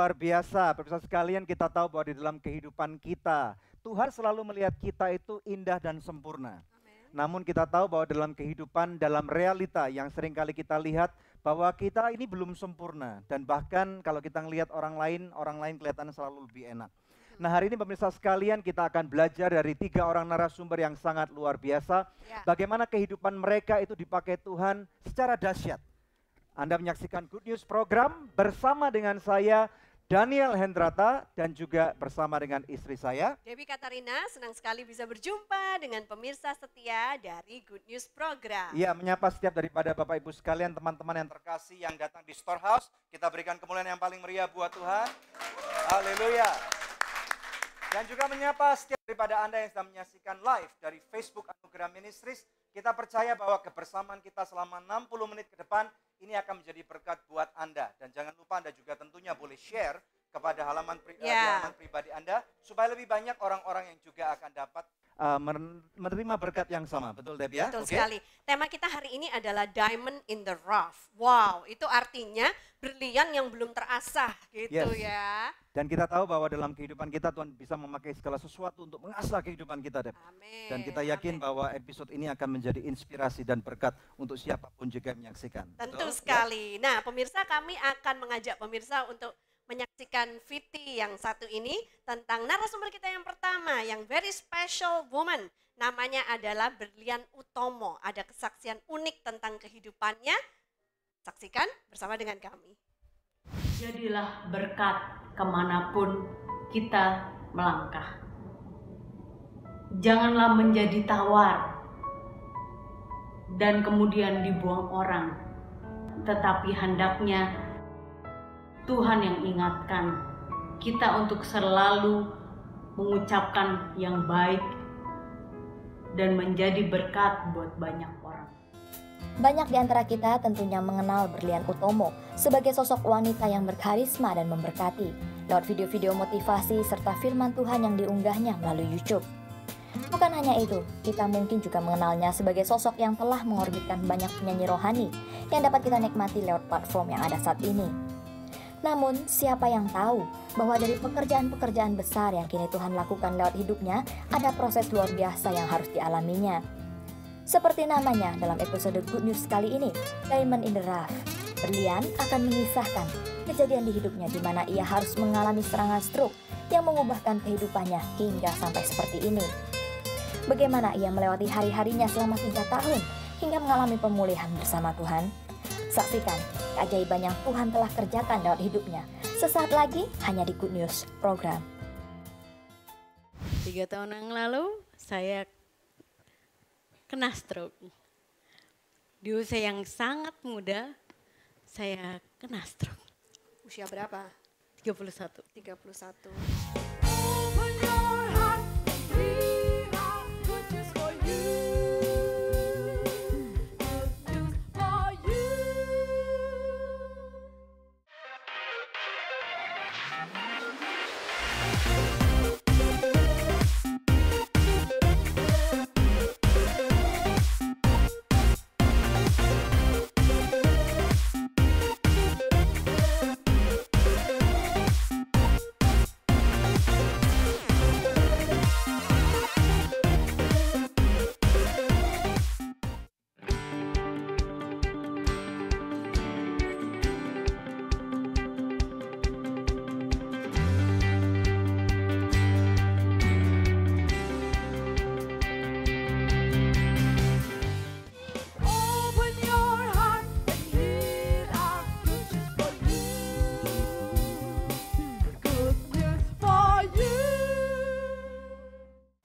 luar biasa. Pemirsa sekalian, kita tahu bahwa di dalam kehidupan kita, Tuhan selalu melihat kita itu indah dan sempurna. Namun kita tahu bahwa dalam kehidupan, dalam realita yang seringkali kita lihat bahwa kita ini belum sempurna. Dan bahkan kalau kita melihat orang lain kelihatan selalu lebih enak. Nah, hari ini pemirsa sekalian, kita akan belajar dari 3 orang narasumber yang sangat luar biasa. Bagaimana kehidupan mereka itu dipakai Tuhan secara dahsyat. Anda menyaksikan Good News program bersama dengan saya, Daniel Hendrata, dan juga bersama dengan istri saya, Debbie Katarina. Senang sekali bisa berjumpa dengan pemirsa setia dari Good News program. Iya, menyapa setiap daripada Bapak Ibu sekalian, teman-teman yang terkasih yang datang di Storehouse. Kita berikan kemuliaan yang paling meriah buat Tuhan. Haleluya. Dan juga menyapa setiap daripada Anda yang sedang menyaksikan live dari Facebook Anugerah Ministries. Kita percaya bahwa kebersamaan kita selama 60 menit ke depan ini akan menjadi berkat buat Anda. Dan jangan lupa Anda juga tentunya boleh share kepada halaman pribadi Anda, supaya lebih banyak orang-orang yang juga akan dapat menerima berkat yang sama. Betul, Deb, ya? Betul sekali. Tema kita hari ini adalah Diamond in the Rough. Wow, itu artinya berlian yang belum terasah gitu ya. Dan kita tahu bahwa dalam kehidupan kita Tuhan bisa memakai segala sesuatu untuk mengasah kehidupan kita, Deb. Amin. Dan kita yakin bahwa episode ini akan menjadi inspirasi dan berkat untuk siapapun juga yang menyaksikan. Tentu Betul? sekali. Nah, pemirsa, kami akan mengajak pemirsa untuk menyaksikan VT yang satu ini tentang narasumber kita yang pertama, yang very special woman. Namanya adalah Berlian Utomo. Ada kesaksian unik tentang kehidupannya. Saksikan bersama dengan kami. Jadilah berkat kemanapun kita melangkah. Janganlah menjadi tawar dan kemudian dibuang orang, tetapi hendaknya Tuhan yang ingatkan kita untuk selalu mengucapkan yang baik dan menjadi berkat buat banyak orang. Banyak di antara kita tentunya mengenal Berlian Utomo sebagai sosok wanita yang berkarisma dan memberkati lewat video-video motivasi serta firman Tuhan yang diunggahnya melalui YouTube. Bukan hanya itu, kita mungkin juga mengenalnya sebagai sosok yang telah mengorbitkan banyak penyanyi rohani yang dapat kita nikmati lewat platform yang ada saat ini. Namun, siapa yang tahu bahwa dari pekerjaan-pekerjaan besar yang kini Tuhan lakukan lewat hidupnya, ada proses luar biasa yang harus dialaminya. Seperti namanya dalam episode Good News kali ini, Diamond in the Rough, Berlian akan mengisahkan kejadian di hidupnya di mana ia harus mengalami serangan stroke yang mengubahkan kehidupannya hingga sampai seperti ini. Bagaimana ia melewati hari-harinya selama 3 tahun hingga mengalami pemulihan bersama Tuhan? Saksikan keajaiban yang Tuhan telah kerjakan lewat hidupnya sesaat lagi hanya di Good News program. 3 tahun yang lalu saya kena stroke. Di usia yang sangat muda saya kena stroke. Usia berapa? 31. 31.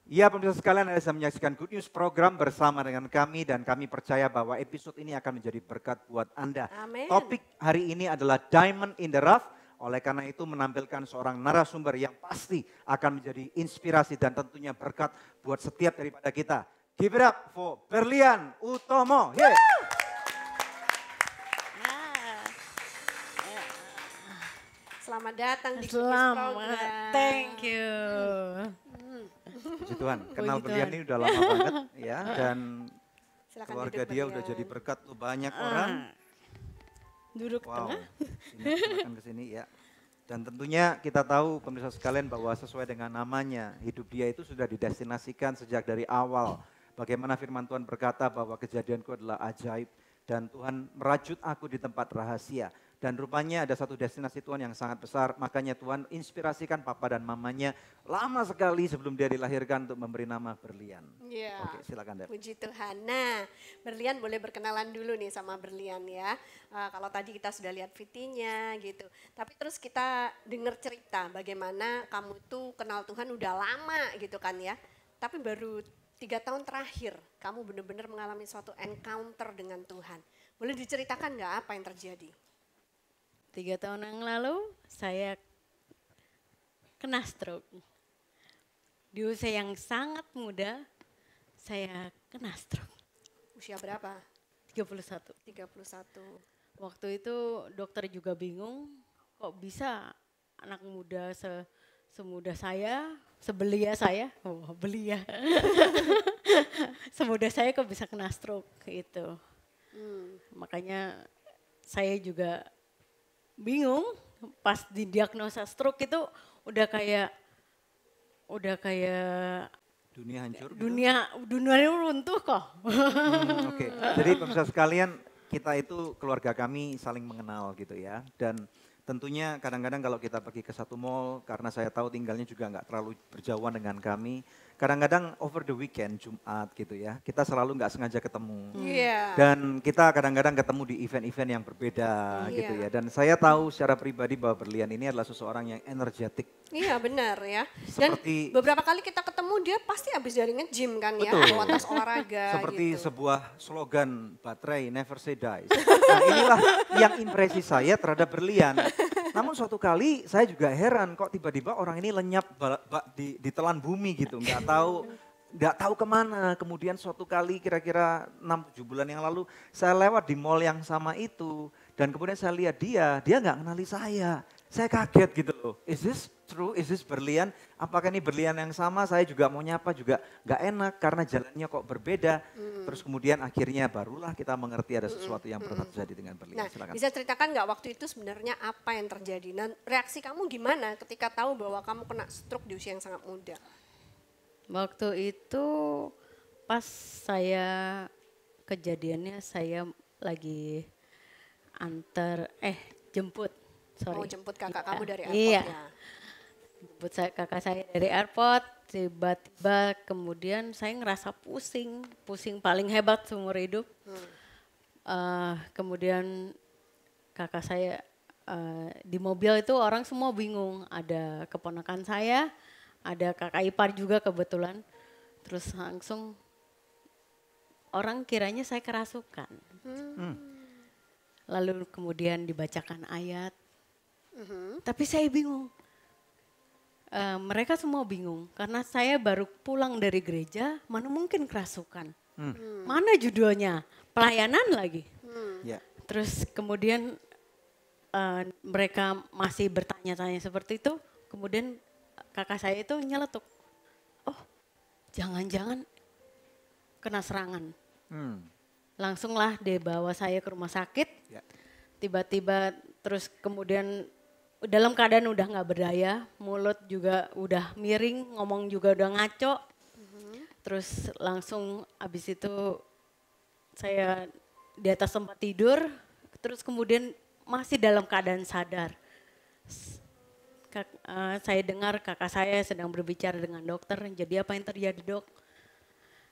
Ya, pemirsa sekalian, Anda sedang menyaksikan Good News program bersama dengan kami dan kami percaya bahwa episode ini akan menjadi berkat buat Anda. Amin. Topik hari ini adalah Diamond in the Rough. Oleh karena itu menampilkan seorang narasumber yang pasti akan menjadi inspirasi dan tentunya berkat buat setiap daripada kita. Give it up for Berlian Utomo. Yeah. Selamat datang di Good News program. Thank you. Puji Tuhan, kenal Puji Berlian Tuhan. ini udah lama banget ya, dan Silakan keluarga duduk, dia Berlian. udah jadi berkat tuh banyak orang. Duduk Wow, tengah. sini, silakan ke sini ya. Dan tentunya kita tahu pemirsa sekalian bahwa sesuai dengan namanya, hidup dia itu sudah didestinasikan sejak dari awal. Bagaimana firman Tuhan berkata bahwa kejadianku adalah ajaib dan Tuhan merajut aku di tempat rahasia. Dan rupanya ada satu destinasi Tuhan yang sangat besar, makanya Tuhan inspirasikan papa dan mamanya lama sekali sebelum dia dilahirkan untuk memberi nama Berlian. Iya. Oke, silakan Deb. Puji Tuhan. Nah, Berlian boleh berkenalan dulu nih sama Berlian ya. Kalau tadi kita sudah lihat VT-nya gitu. Tapi terus kita dengar cerita bagaimana kamu tuh kenal Tuhan udah lama gitu kan ya. Tapi baru 3 tahun terakhir kamu benar-benar mengalami suatu encounter dengan Tuhan. Boleh diceritakan nggak apa yang terjadi? 3 tahun yang lalu saya kena stroke. Di usia yang sangat muda saya kena stroke. Usia berapa? 31. 31. Waktu itu dokter juga bingung kok bisa anak muda semuda saya, sebelia saya, belia. Semuda saya kok bisa kena stroke gitu. Makanya saya juga bingung pas didiagnosa stroke itu udah kayak Dunia hancur gitu? dunia runtuh kok. Oke. Jadi pemirsa sekalian, kita itu keluarga kami saling mengenal gitu ya. Dan tentunya kadang-kadang kalau kita pergi ke satu mall, karena saya tahu tinggalnya juga nggak terlalu berjauhan dengan kami. Kadang-kadang over the weekend, Jumat gitu ya, kita selalu nggak sengaja ketemu. Iya. Dan kita kadang-kadang ketemu di event-event yang berbeda gitu ya. Dan saya tahu secara pribadi bahwa Berlian ini adalah seseorang yang energetik. Iya benar ya. Dan Seperti- beberapa kali kita ketemu dia pasti habis dari nge-gym kan ya, Betul. bawa tas olahraga Seperti gitu. sebuah slogan baterai never say dies. Nah inilah yang impresi saya terhadap Berlian. Namun suatu kali saya juga heran kok tiba-tiba orang ini lenyap di telan bumi gitu. Nggak tahu kemana. Kemudian suatu kali kira-kira 6-7 bulan yang lalu saya lewat di mall yang sama itu. Dan kemudian saya lihat dia nggak kenali saya. Saya kaget gitu loh. Is this true? Is this Berlian? Apakah ini Berlian yang sama? Saya juga mau nyapa juga nggak enak karena jalannya kok berbeda. Terus kemudian akhirnya barulah kita mengerti ada sesuatu yang pernah terjadi dengan Berlian. Nah, Silakan. bisa ceritakan nggak waktu itu sebenarnya apa yang terjadi? Dan reaksi kamu gimana ketika tahu bahwa kamu kena stroke di usia yang sangat muda? Waktu itu pas saya kejadiannya saya lagi jemput. Mau jemput kakak kamu dari airport Iya. ya? Jemput kakak saya dari airport, tiba-tiba kemudian saya ngerasa pusing paling hebat seumur hidup. Kemudian kakak saya di mobil itu orang semua bingung, ada keponakan saya, ada kakak ipar juga kebetulan. Terus langsung orang kiranya saya kerasukan. Lalu kemudian dibacakan ayat. Tapi saya bingung. Mereka semua bingung karena saya baru pulang dari gereja, mana mungkin kerasukan. Mana judulnya? Pelayanan lagi. Ya. Terus kemudian mereka masih bertanya-tanya seperti itu. Kemudian kakak saya itu nyeletuk. Oh, jangan-jangan kena serangan. Langsunglah dibawa saya ke rumah sakit. Ya. Tiba-tiba terus kemudian dalam keadaan udah nggak berdaya, mulut juga udah miring, ngomong juga udah ngaco. Terus langsung abis itu saya di atas tempat tidur, terus kemudian masih dalam keadaan sadar. Saya dengar kakak saya sedang berbicara dengan dokter, jadi apa yang terjadi dok?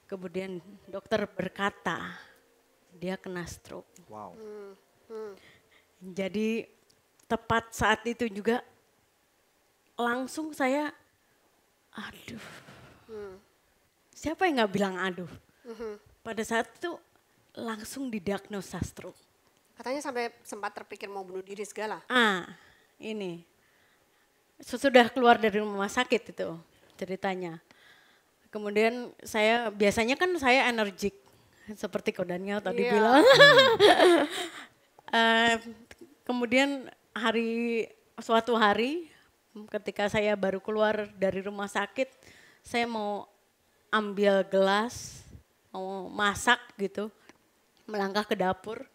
Kemudian dokter berkata, dia kena stroke. Wow. Jadi tepat saat itu juga langsung saya, aduh, siapa yang nggak bilang aduh? Pada saat itu langsung didiagnosa stroke. Katanya sampai sempat terpikir mau bunuh diri segala. Ini sesudah keluar dari rumah sakit itu ceritanya. Kemudian saya biasanya kan saya energik seperti Kodania tadi bilang. Kemudian suatu hari ketika saya baru keluar dari rumah sakit, saya mau ambil gelas, mau masak gitu, melangkah ke dapur,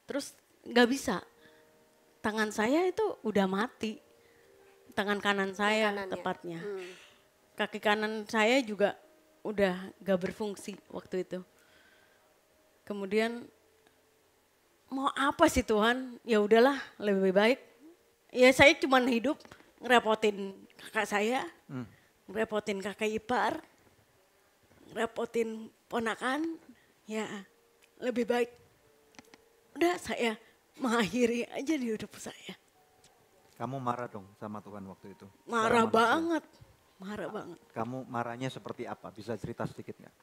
terus nggak bisa. tangan saya itu udah mati. Tangan kanan saya kanannya. tepatnya. Kaki kanan saya juga udah gak berfungsi waktu itu. Kemudian mau apa sih Tuhan? Ya udahlah, lebih baik. Ya saya cuman hidup ngerepotin kakak saya, ngerepotin kakak ipar, ngerepotin ponakan. Ya lebih baik udah saya mengakhiri aja di hidup saya. Kamu marah dong sama Tuhan waktu itu? Marah Secara manusia. banget, marah banget. Kamu marahnya seperti apa? Bisa cerita sedikit nggak?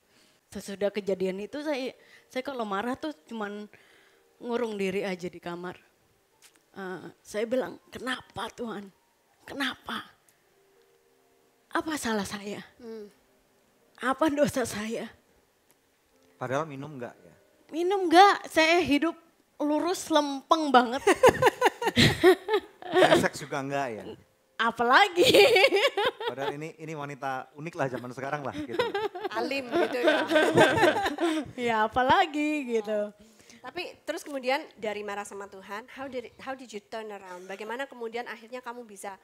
Sesudah kejadian itu saya kalau marah tuh cuman ngurung diri aja di kamar. Saya bilang, kenapa Tuhan? Kenapa? Apa salah saya? Apa dosa saya? Padahal minum nggak ya? Minum enggak, saya hidup lurus lempeng banget. Seks juga enggak ya? Apalagi. Padahal ini wanita unik lah zaman sekarang lah gitu. Alim gitu ya. Ya apalagi gitu. Tapi terus kemudian dari marah sama Tuhan, how did you turn around? Bagaimana kemudian akhirnya kamu bisa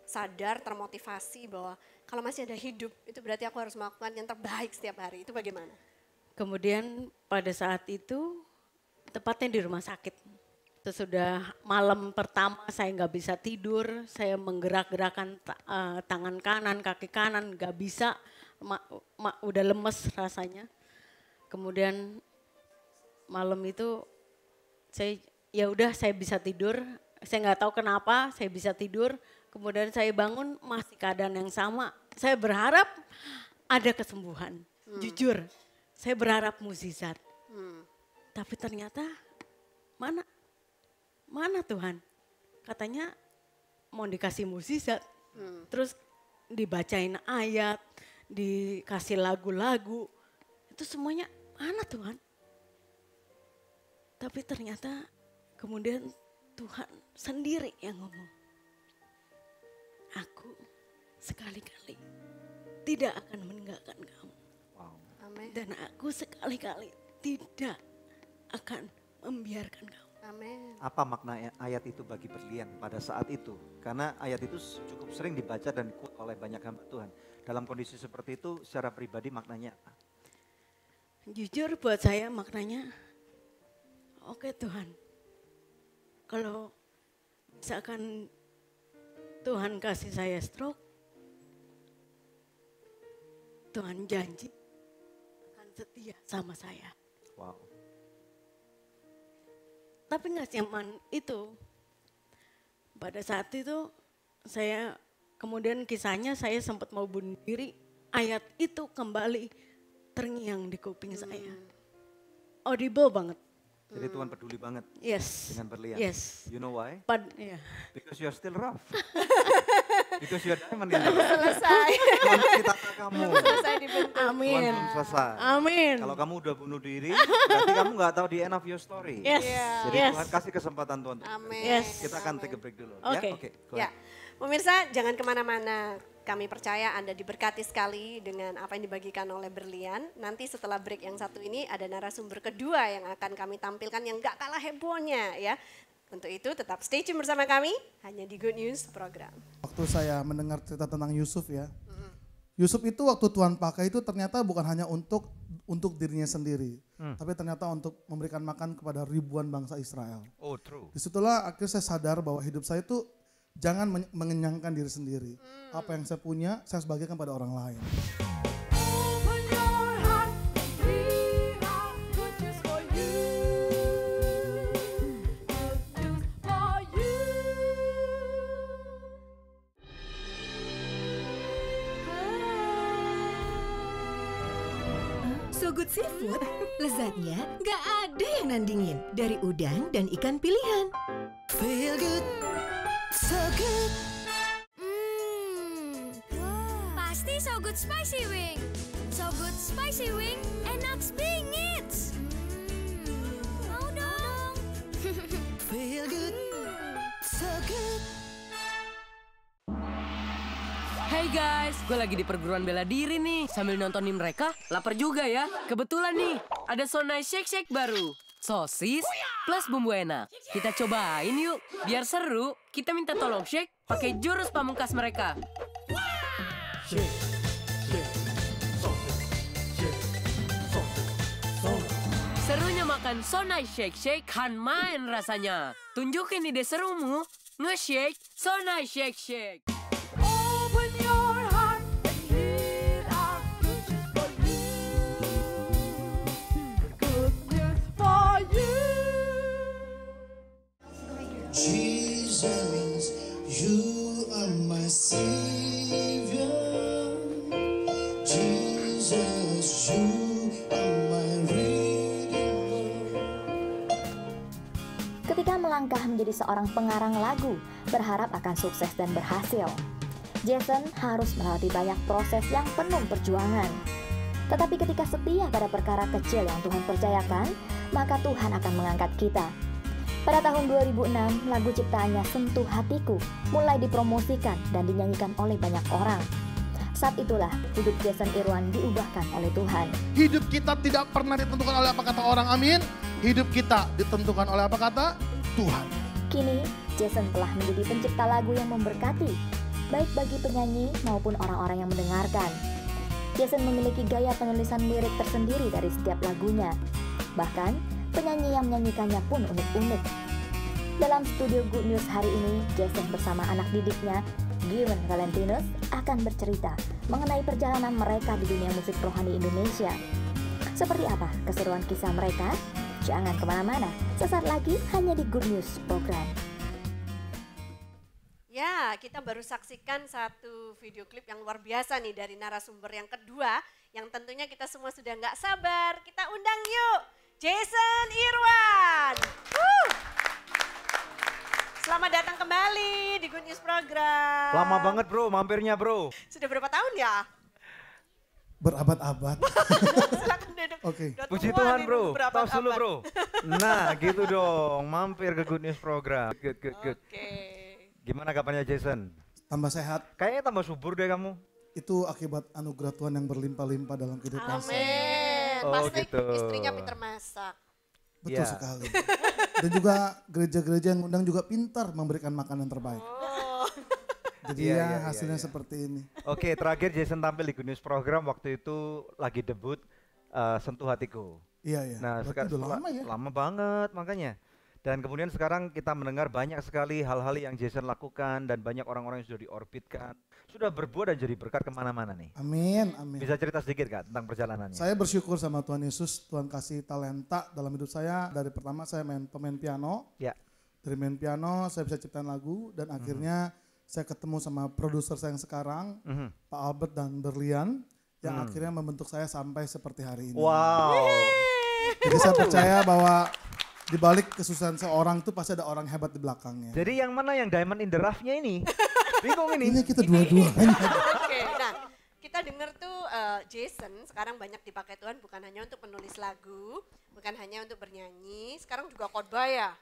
sadar, termotivasi bahwa kalau masih ada hidup, itu berarti aku harus melakukan yang terbaik setiap hari. Itu bagaimana? Kemudian pada saat itu, tepatnya di rumah sakit. Sesudah malam pertama saya nggak bisa tidur, saya menggerak-gerakkan tangan kanan, kaki kanan, nggak bisa, udah lemes rasanya. Kemudian malam itu saya bisa tidur, saya nggak tahu kenapa saya bisa tidur. Kemudian saya bangun masih keadaan yang sama. Saya berharap ada kesembuhan, jujur. Saya berharap mukjizat. Tapi ternyata mana Tuhan? Katanya mau dikasih mukjizat. Terus dibacain ayat, dikasih lagu-lagu. Itu semuanya mana Tuhan? Tapi ternyata kemudian Tuhan sendiri yang ngomong. Aku sekali-kali tidak akan meninggalkan kamu. Wow. Amin. Dan aku sekali-kali tidak akan membiarkan kamu. Amin. Apa makna ayat itu bagi berlian pada saat itu? Karena ayat itu cukup sering dibaca dan quote oleh banyak hamba Tuhan. Dalam kondisi seperti itu secara pribadi maknanya apa? Jujur buat saya maknanya, oke Tuhan, kalau misalkan Tuhan kasih saya stroke, Tuhan janji akan setia sama saya. Wow. Tapi nggak nyaman itu. Pada saat itu saya kemudian kisahnya saya sempat mau bunuh diri. Ayat itu kembali terngiang di kuping saya. Audible banget. Jadi Tuhan peduli banget Yes. dengan berlian. Yes. You know why? Yeah. Because you're still rough. Because you're diamond in the rough. Selesai. Tuhan masih tata kamu. Selesai dibentuk. Tuhan Amin. belum selesai. Amin. Kalau kamu udah bunuh diri, berarti kamu nggak tahu the end of your story. Yes. Yeah. Jadi Yes. Tuhan kasih kesempatan Tuhan. Amin. Yes. Kita akan Amin. take a break dulu. Oke. Ya, oke. Go Ya, ahead. pemirsa jangan kemana-mana. Kami percaya Anda diberkati sekali dengan apa yang dibagikan oleh Berlian. Nanti setelah break yang satu ini ada narasumber kedua yang akan kami tampilkan yang gak kalah hebohnya ya. Untuk itu tetap stay tune bersama kami hanya di Good News Program. Waktu saya mendengar cerita tentang Yusuf ya, Yusuf itu waktu Tuhan pakai itu ternyata bukan hanya untuk dirinya sendiri, tapi ternyata untuk memberikan makan kepada ribuan bangsa Israel. Oh, true. Disitulah akhirnya saya sadar bahwa hidup saya itu jangan mengenyangkan diri sendiri. Apa yang saya punya, saya harus bagikan pada orang lain. Open your heart, we have good news for you. Good news for you. So Good Seafood, lezatnya gak ada yang nandingin. Dari udang dan ikan pilihan. Feel good, so good. Pasti So Good Spicy Wing. So Good Spicy Wing, enak bingit. Mau dong. Feel good, so good. Hey guys, gue lagi di perguruan bela diri nih. Sambil nontonin mereka, lapar juga ya. Kebetulan nih, ada So Nice Shake Shake baru. Sosis, plus bumbu enak. Kita cobain yuk. Biar seru, kita minta tolong Shake pakai jurus pamungkas mereka. Serunya makan So Nice Shake kan main rasanya. Tunjukin ide serumu, nge-shake So Nice Shake. Open your heart and lead our future for you. Good news for you. Jesus, you are my Savior. Jesus, you are my Redeemer. Ketika melangkah menjadi seorang pengarang lagu, berharap akan sukses dan berhasil, Jason harus melewati banyak proses yang penuh perjuangan. Tetapi ketika setia pada perkara kecil yang Tuhan percayakan, maka Tuhan akan mengangkat kita. Pada tahun 2006, lagu ciptaannya Sentuh Hatiku mulai dipromosikan dan dinyanyikan oleh banyak orang. Saat itulah hidup Jason Irwan diubahkan oleh Tuhan. Hidup kita tidak pernah ditentukan oleh apa kata orang, amin. Hidup kita ditentukan oleh apa kata Tuhan. Kini, Jason telah menjadi pencipta lagu yang memberkati, baik bagi penyanyi maupun orang-orang yang mendengarkan. Jason memiliki gaya penulisan lirik tersendiri dari setiap lagunya. Bahkan, penyanyi yang menyanyikannya pun unik-unik. Dalam studio Good News hari ini, Jason bersama anak didiknya, Given Valentinus, akan bercerita mengenai perjalanan mereka di dunia musik rohani Indonesia. Seperti apa keseruan kisah mereka? Jangan kemana-mana, sesaat lagi hanya di Good News Program. Ya, kita baru saksikan satu video klip yang luar biasa nih dari narasumber yang kedua, yang tentunya kita semua sudah nggak sabar. Kita undang yuk, Jason Irwan. Selamat datang kembali di Good News Program. Lama banget bro, mampirnya bro. Sudah berapa tahun ya? Berabad-abad. Silakan duduk. Oke. Udah Puji tua Tuhan nih, bro, berabad-abad. tos dulu bro. Nah gitu dong, mampir ke Good News Program. Good. Oke. Gimana kabarnya Jason? Tambah sehat, Kayaknya tambah subur deh kamu. itu akibat anugerah Tuhan yang berlimpah-limpah dalam kehidupan saya. Amin. Oh, Pasti gitu. istrinya pinter masak. Betul Ya. sekali. Dan juga gereja-gereja yang undang juga pintar memberikan makanan terbaik. Oh. Jadi Iya, ya iya, hasilnya iya. seperti ini. Oke, terakhir Jason tampil di Good News Program waktu itu lagi debut Sentuh Hatiku. Iya, iya. Nah, Berarti sekarang udah lama ya. lama banget makanya. Dan kemudian sekarang kita mendengar banyak sekali hal-hal yang Jason lakukan dan banyak orang-orang yang sudah diorbitkan. Sudah berbuat dan jadi berkat kemana-mana nih. Amin, amin. Bisa cerita sedikit Kak tentang perjalanannya? Saya bersyukur sama Tuhan Yesus, Tuhan kasih talenta dalam hidup saya. Dari pertama saya pemain piano. Ya. Dari main piano saya bisa ciptain lagu dan akhirnya saya ketemu sama produser saya yang sekarang, Pak Albert dan Berlian, yang akhirnya membentuk saya sampai seperti hari ini. Wow. Jadi saya percaya bahwa di balik kesusahan seorang tuh pasti ada orang hebat di belakangnya. Jadi yang mana yang diamond in the rough-nya ini? Bingung ini. Ini kita dua-duanya. Oke, nah kita dengar tuh Jason sekarang banyak dipakai Tuhan bukan hanya untuk menulis lagu, bukan hanya untuk bernyanyi, sekarang juga khotbah ya.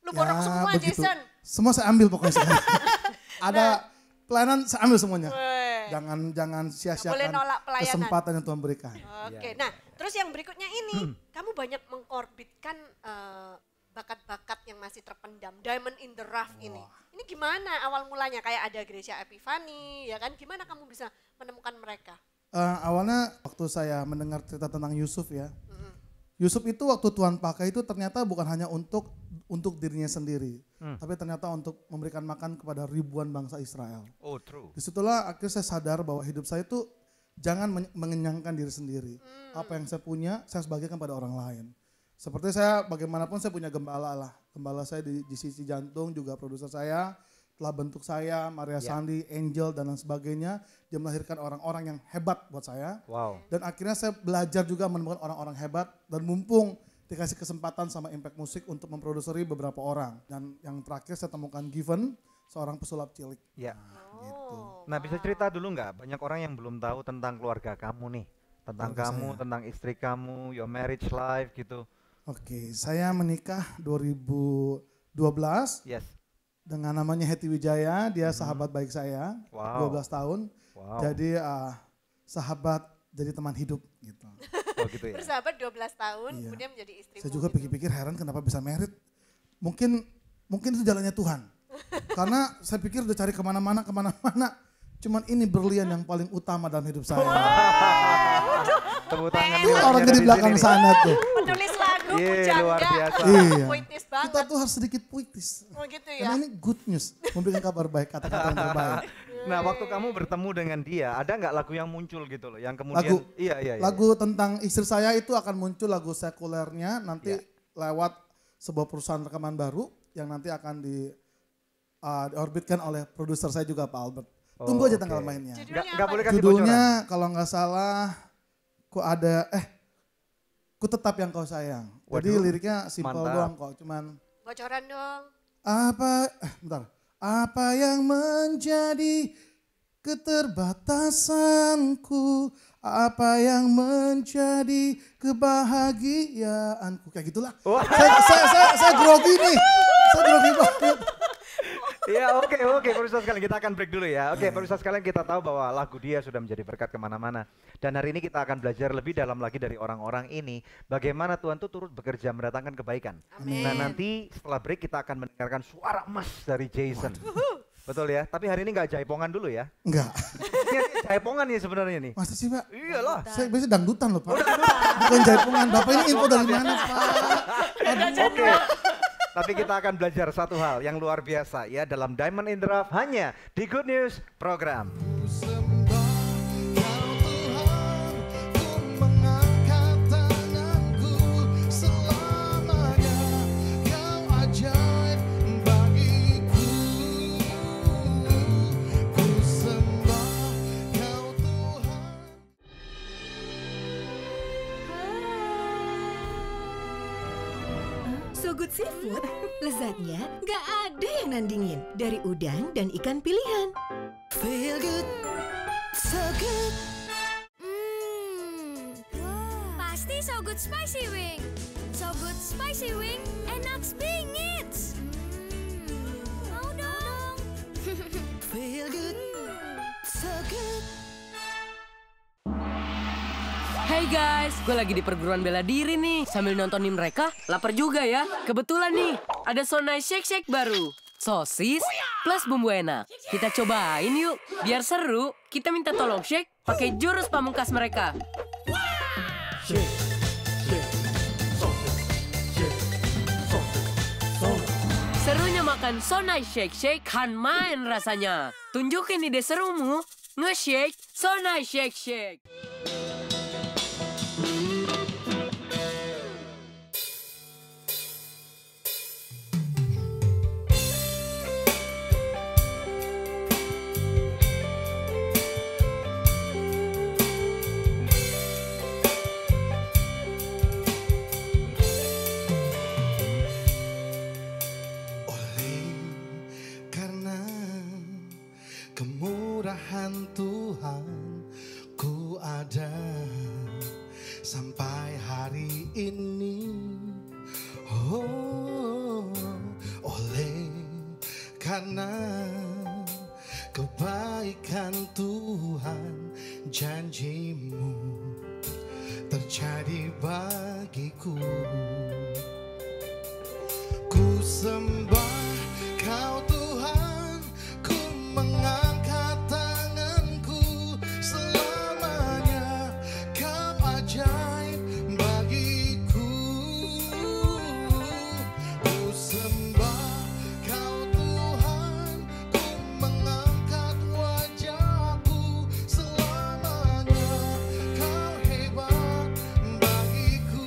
Lu borong semua begitu. Jason. Semua saya ambil pokoknya sekarang. Ada pelayanan saya ambil semuanya. Weh. Jangan boleh sia-siakan nolak pelayanan. kesempatan yang Tuhan berikan. Oke, nah terus yang berikutnya ini, kamu banyak mengkorbitkan bakat-bakat yang masih terpendam, diamond in the rough ini. Ini gimana awal mulanya? Kayak ada gereja Epifani, ya kan? Gimana kamu bisa menemukan mereka? Awalnya waktu saya mendengar cerita tentang Yusuf ya. Yusuf itu waktu Tuhan pakai itu ternyata bukan hanya untuk dirinya sendiri. Tapi ternyata untuk memberikan makan kepada ribuan bangsa Israel. Oh true. Disitulah akhirnya saya sadar bahwa hidup saya itu jangan mengenyangkan diri sendiri. Apa yang saya punya, saya harus bagikan pada orang lain. Seperti saya, bagaimanapun saya punya gembala lah. Gembala saya di sisi jantung, juga produser saya, telah bentuk saya, Maria Sandi, Angel, dan lain sebagainya. Dia melahirkan orang-orang yang hebat buat saya. Wow. Dan akhirnya saya belajar juga menemukan orang-orang hebat. Dan mumpung dikasih kesempatan sama Impact Music untuk memproduksi beberapa orang. Dan yang terakhir saya temukan Given, seorang pesulap cilik. Ya. Oh, Nah bisa cerita dulu nggak? Banyak orang yang belum tahu tentang keluarga kamu nih. Tentang Keluarga kamu, saya. tentang istri kamu, your marriage life gitu. Oke, saya menikah 2012 Yes. dengan namanya Hetty Wijaya, dia sahabat baik saya, Wow. 12 tahun. Wow. Jadi sahabat jadi teman hidup gitu. Oh gitu ya. Bersahabat 12 tahun, Iya. kemudian menjadi istri. Saya juga pikir-pikir heran kenapa bisa merit. Mungkin itu jalannya Tuhan. Karena saya pikir udah cari kemana-mana. Cuman ini berlian yang paling utama dalam hidup saya. Tepuk tangan. Itu orangnya di belakang sana tuh. Penulis lagu, Iya, pujangga. luar biasa. Iya. Puitis banget. Kita tuh harus sedikit puitis. Oh gitu ya. Karena ini good news. Memberikan kabar baik, kata-kata yang terbaik. Nah waktu kamu bertemu dengan dia, ada nggak lagu yang muncul gitu loh, yang kemudian iya. Lagu tentang istri saya itu akan muncul lagu sekulernya nanti lewat sebuah perusahaan rekaman baru yang nanti akan diorbitkan oleh produser saya juga Pak Albert. Tunggu aja tanggal mainnya. Nggak boleh kasih Judulnya bocoran. kalau nggak salah, ku tetap yang kau sayang. Jadi Waduh, liriknya simpel mantap. doang kok, cuman Bocoran dong. apa yang menjadi keterbatasanku, apa yang menjadi kebahagiaanku, kayak gitulah. Saya grogi nih, saya grogi banget. Ya oke, pemirsa sekalian kita akan break dulu ya. Oke, pemirsa sekalian kita tahu bahwa lagu dia sudah menjadi berkat kemana-mana. Dan hari ini kita akan belajar lebih dalam lagi dari orang-orang ini. Bagaimana Tuhan tuh turut bekerja mendatangkan kebaikan. Amin. Nah nanti setelah break kita akan mendengarkan suara emas dari Jason. Betul ya, tapi hari ini nggak jaipongan dulu ya. Enggak. Ini jaipongan nih sebenarnya nih. Masa sih Pak? Iyalah. Saya biasanya dangdutan loh Pak. Bukan jaipongan, Bapak ini info dari mana Pak? Oke. Tapi kita akan belajar satu hal yang luar biasa ya dalam Diamond in the Rough hanya di Good News Program. So Good Seafood, lezatnya nggak ada yang nandingin dari udang dan ikan pilihan. Feel good, so good. Pasti So Good Spicy Wing. So Good Spicy Wing, enak bingit. Mau dong. Feel good, so good. Hey guys, gue lagi di perguruan bela diri nih. Sambil nontonin mereka, lapar juga ya. Kebetulan nih, ada Sonai Shake Shake baru. Sosis plus bumbu enak. Kita cobain yuk. Biar seru, kita minta tolong Shake pakai jurus pamungkas mereka. Serunya makan Sonai Shake Shake kan main rasanya. Tunjukin ide serumu, nge-shake Sonai Shake Shake. Kemurahan Tuhan ku ada sampai hari ini. Oh, oleh karena kebaikan Tuhan, janjimu terjadi bagiku. Ku sembah Kau Tuhan, ku mengangkat tanganku selamanya. Kau ajaib bagiku. Ku sembah Kau Tuhan, ku mengangkat wajahku selamanya. Kau hebat bagiku.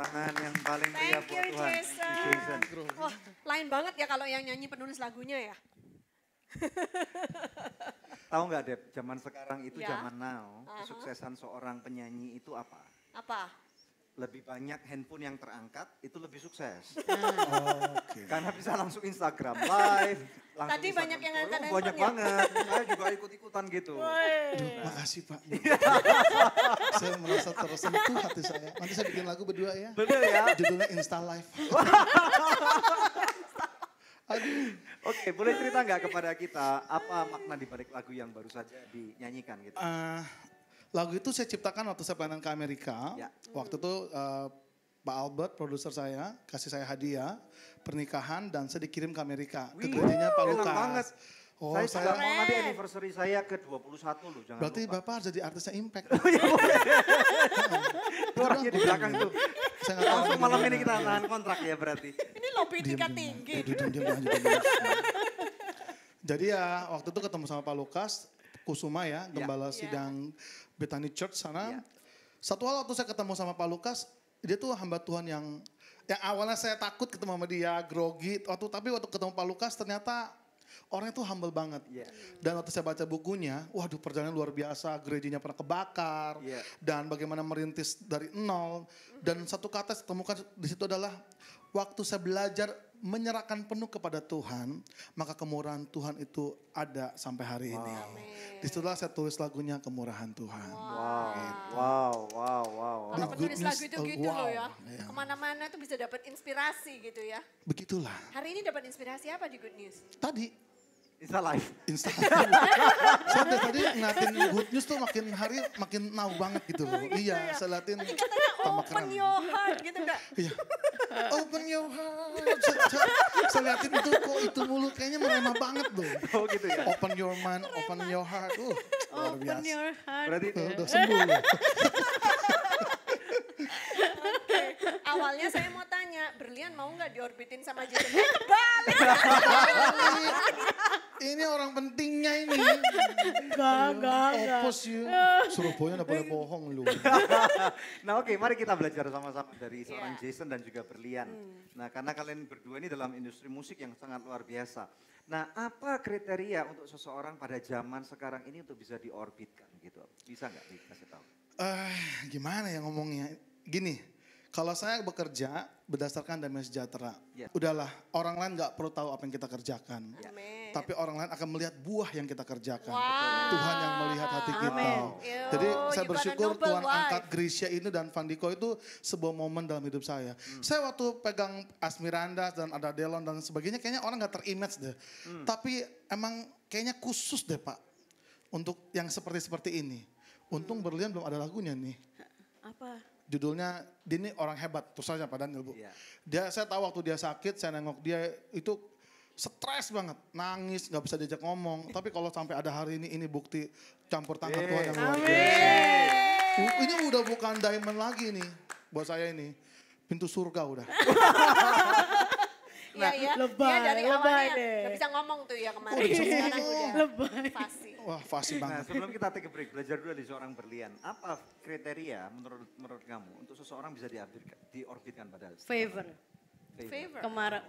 tangan yang paling meriah Thank buat you, Tuhan. Jason. Wah, lain banget ya kalau yang nyanyi penulis lagunya ya. Tahu nggak Deb, zaman sekarang itu Ya. zaman now, kesuksesan seorang penyanyi itu apa? Apa? Lebih banyak handphone yang terangkat, itu lebih sukses. Oke. Karena bisa langsung Instagram live, langsung Tadi Instagram banyak yang story. angkat Banyak handphone ya? banget, saya juga ikut-ikutan gitu. Aduh, makasih Pak. Saya merasa tersentuh hati saya. Nanti saya bikin lagu berdua ya. Bener ya? Judulnya Insta Live. Aduh. Oke, boleh cerita nggak kepada kita apa makna di balik lagu yang baru saja dinyanyikan gitu? Lagu itu saya ciptakan waktu saya pengen ke Amerika. Ya. Waktu itu Pak Albert, produser saya, kasih saya hadiah pernikahan dan saya dikirim ke Amerika. Ke gerejanya Pak enak Lukas. banget. Oh, saya saya mau nanti anniversary saya ke 21 loh, jangan berarti lupa. Bapak harus jadi artisnya Impact. Itu orangnya di belakang tuh. Saya nggak tahu Langsung malam gimana. ini kita nahan kontrak ya berarti. Ini lobby tingkat tinggi. Diam. Jadi ya waktu itu ketemu sama Pak Lukas, Kusuma ya, gembala sidang Bethany Church sana. Satu hal waktu saya ketemu sama Pak Lukas, dia tuh hamba Tuhan yang awalnya saya takut ketemu sama dia, grogi. Tapi waktu ketemu Pak Lukas ternyata orangnya tuh humble banget. Dan waktu saya baca bukunya, waduh perjalanan luar biasa, gerejanya pernah kebakar. Dan bagaimana merintis dari nol. Dan satu kata saya temukan di situ adalah, waktu saya belajar menyerahkan penuh kepada Tuhan, maka kemurahan Tuhan itu ada sampai hari ini. Disitulah saya tulis lagunya Kemurahan Tuhan. Wow. Kalau penulis lagu itu gitu loh ya. Iya. Kemana-mana itu bisa dapat inspirasi gitu ya. Begitulah. Hari ini dapat inspirasi apa di Good News? Tadi Insta live. saya dari tadi ngeliatin Good News tuh makin hari makin now banget gitu loh. Iya, saya liatin Tadi katanya tambah open keren. your heart gitu enggak? Iya. Open your heart. Saya liatin itu kok itu mulu kayaknya meremah banget loh. Oh gitu ya. Open your mind, open your heart. Luar Open biasa. your heart. Berarti Udah sembuh loh. Awalnya saya mau tanya, Berlian mau nggak diorbitin sama Jason? Kebalik. Ini orang pentingnya ini. Enggak. Opos you. Surabaya nggak boleh bohong lu. Nah oke, mari kita belajar sama-sama dari seorang Jason dan juga Berlian. Nah karena kalian berdua ini dalam industri musik yang sangat luar biasa. Nah apa kriteria untuk seseorang pada zaman sekarang ini untuk bisa diorbitkan gitu? Bisa nggak dikasih tahu? Gimana ya ngomongnya? Gini, kalau saya bekerja berdasarkan damai sejahtera, Ya. udahlah orang lain nggak perlu tahu apa yang kita kerjakan. Amin. Tapi orang lain akan melihat buah yang kita kerjakan. Wow. Tuhan yang melihat hati kita. Amin. Jadi Yo, saya you got a bersyukur noble Tuhan wife. angkat Grisha ini dan Vandiko itu sebuah momen dalam hidup saya. Saya waktu pegang Asmiranda dan ada Delon dan sebagainya kayaknya orang nggak terimage deh. Tapi emang kayaknya khusus deh Pak untuk yang seperti ini. Untung Berlian belum ada lagunya nih. Apa? Judulnya dia ini orang hebat, terus saja Pak Daniel Bu. Iya. Saya tahu waktu dia sakit, saya nengok dia itu stres banget, nangis, nggak bisa diajak ngomong. Tapi kalau sampai ada hari ini bukti campur tangan Tuhan yang luar biasa. Ini udah bukan diamond lagi nih, buat saya ini pintu surga udah. Iya, lebay, dia dari lebay awalnya deh. nggak bisa ngomong tuh ya kemarin. Udah bisa Sekarang ngomong. udah Lebay. fasih. Wah fasih Nah banget. sebelum kita take a break, belajar dulu dari seorang Berlian. Apa kriteria menurut kamu untuk seseorang bisa diorbitkan pada Favor. Favor.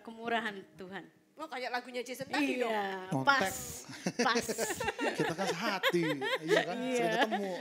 Kemurahan Tuhan. Oh kayak lagunya Jason tadi dong. Iya, Kontak. pas. Kita kan sehati, iya kan, sering ketemu.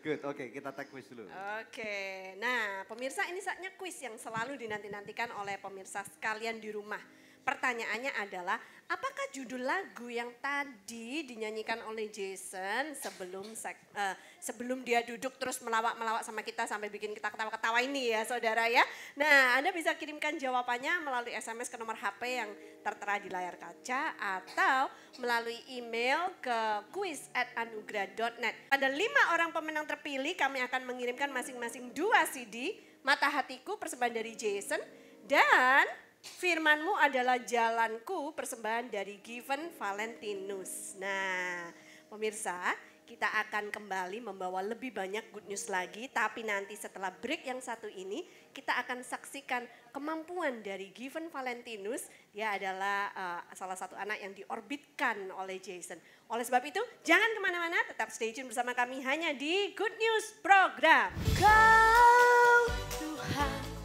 Good, oke kita take quiz dulu. Oke, nah pemirsa ini saatnya kuis yang selalu dinanti-nantikan oleh pemirsa sekalian di rumah. Pertanyaannya adalah, apakah judul lagu yang tadi dinyanyikan oleh Jason sebelum dia duduk terus melawak-melawak sama kita sampai bikin kita ketawa-ketawa ini ya saudara ya. Nah Anda bisa kirimkan jawabannya melalui SMS ke nomor HP yang tertera di layar kaca atau melalui email ke quiz@anugerah.net. Pada 5 orang pemenang terpilih kami akan mengirimkan masing-masing 2 CD Mata Hatiku persembahan dari Jason dan Firman-Mu adalah jalanku, persembahan dari Given Valentinus. Nah, pemirsa, kita akan kembali membawa lebih banyak good news lagi. Tapi nanti setelah break yang satu ini, kita akan saksikan kemampuan dari Given Valentinus. Dia adalah salah satu anak yang diorbitkan oleh Jason. Oleh sebab itu, jangan kemana-mana, tetap stay tune bersama kami hanya di Good News Program. Kau Tuhan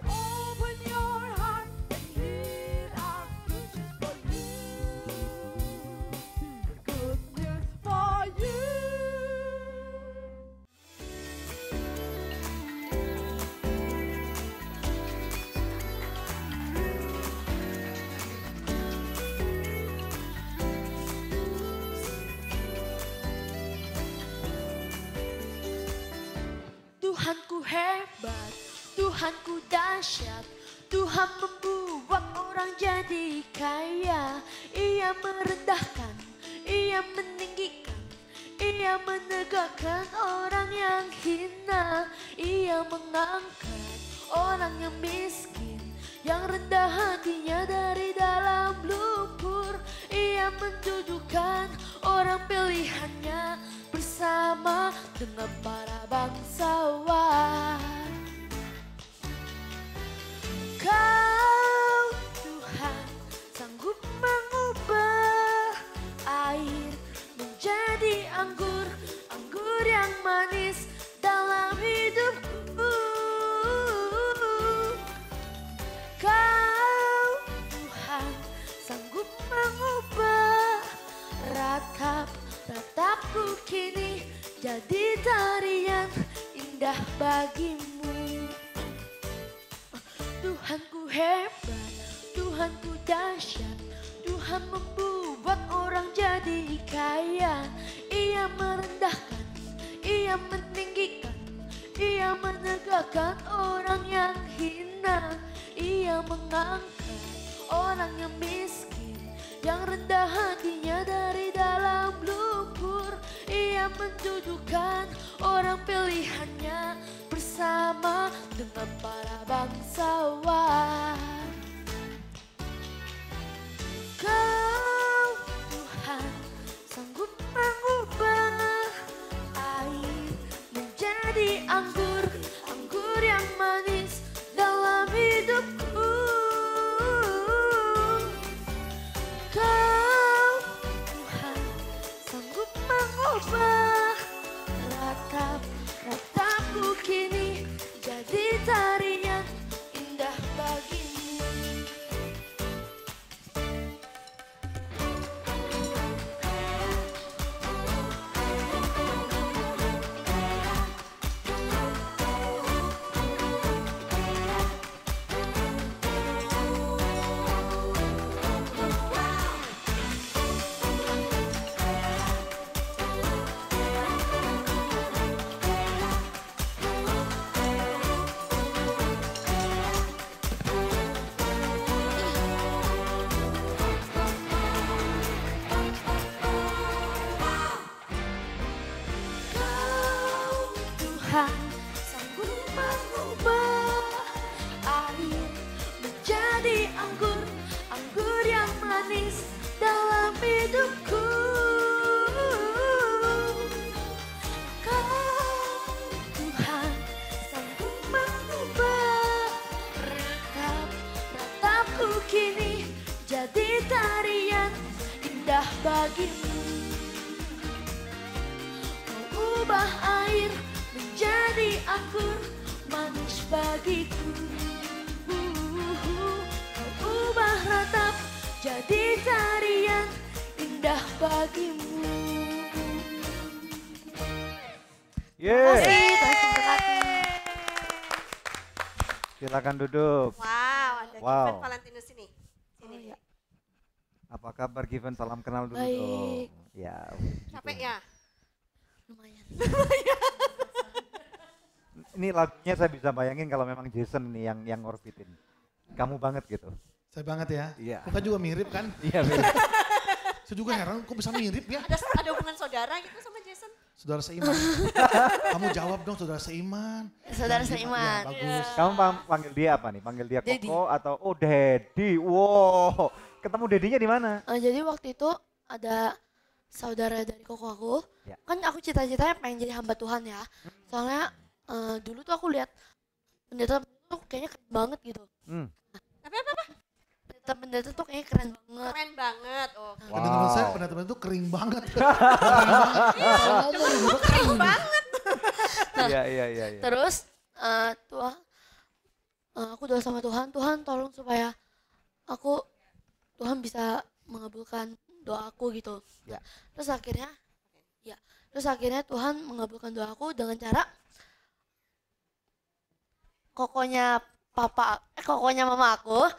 Open your heart and hear our good news for you. Good news for you. Tuhanku hebat, Tuhanku dahsyat, Tuhan membuat orang jadi kaya. Ia merendahkan, Ia meninggikan, Ia menegakkan orang yang hina. Ia mengangkat orang yang miskin, yang rendah hatinya dari dalam lumpur. Ia mendudukan orang pilihannya bersama dengan para bangsawan. Kau Tuhan sanggup mengubah air menjadi anggur, anggur yang manis dalam hidupku. Kau Tuhan sanggup mengubah ratapku kini jadi tarian indah bagimu. Tuhanku hebat, Tuhanku dahsyat, Tuhan membuat orang jadi kaya. Ia merendahkan, Ia meninggikan, Ia menegakkan orang yang hina. Ia mengangkat orang yang miskin, yang rendah hatinya dari dalam lumpur. Ia mendudukan orang pilihannya bersama dengan para bangsawan. Kau Tuhan sanggup mengubah air menjadi anggur, anggur yang manis dalam hidupku. Kau Tuhan sanggup mengubah ratapku kini jadi tarian indah bagimu. Tuhan sanggup mengubah air menjadi anggur, anggur yang manis dalam hidupku. Kau Tuhan sanggup mengubah ratapku kini jadi tarian indah bagimu. Kau ubah air menjadi anggur manis bagiku. Kau ubah ratap jadi tarian indah bagimu. Silakan duduk. Wow, ada Wow. Given Valentinus ini. Sini. Apa kabar Given? Salam kenal dulu Baik. dong. Ya. Capek ya? Lumayan. Ini lagunya saya bisa bayangin kalau memang Jason nih yang ngorbitin. Kamu banget gitu. Saya banget ya. Iya. Muka juga mirip kan? Iya, beda. Saya juga heran kok bisa mirip ya. Ada hubungan saudara gitu sama Jason? Saudara seiman. Kamu jawab dong saudara seiman. Saudara Ya, seiman. bagus. Kamu panggil dia apa nih? Panggil dia Daddy. Koko atau Daddy? Wow, ketemu Dedinya di mana? Jadi waktu itu ada saudara dari koko aku. Ya. Kan aku cita-citanya pengen jadi hamba Tuhan ya. Soalnya dulu tuh aku lihat pendeta tuh kayaknya keren banget gitu. Apa? Pendeta tuh kayaknya keren banget. Keren banget. Oh. Teman-teman saya pendeta itu kering banget. Kering banget. Kalau ngomong juga kering banget. Iya. Terus aku doa sama Tuhan, Tuhan tolong supaya Tuhan bisa mengabulkan doaku gitu. Ya. Terus akhirnya Tuhan mengabulkan doaku dengan cara kokonya mama aku,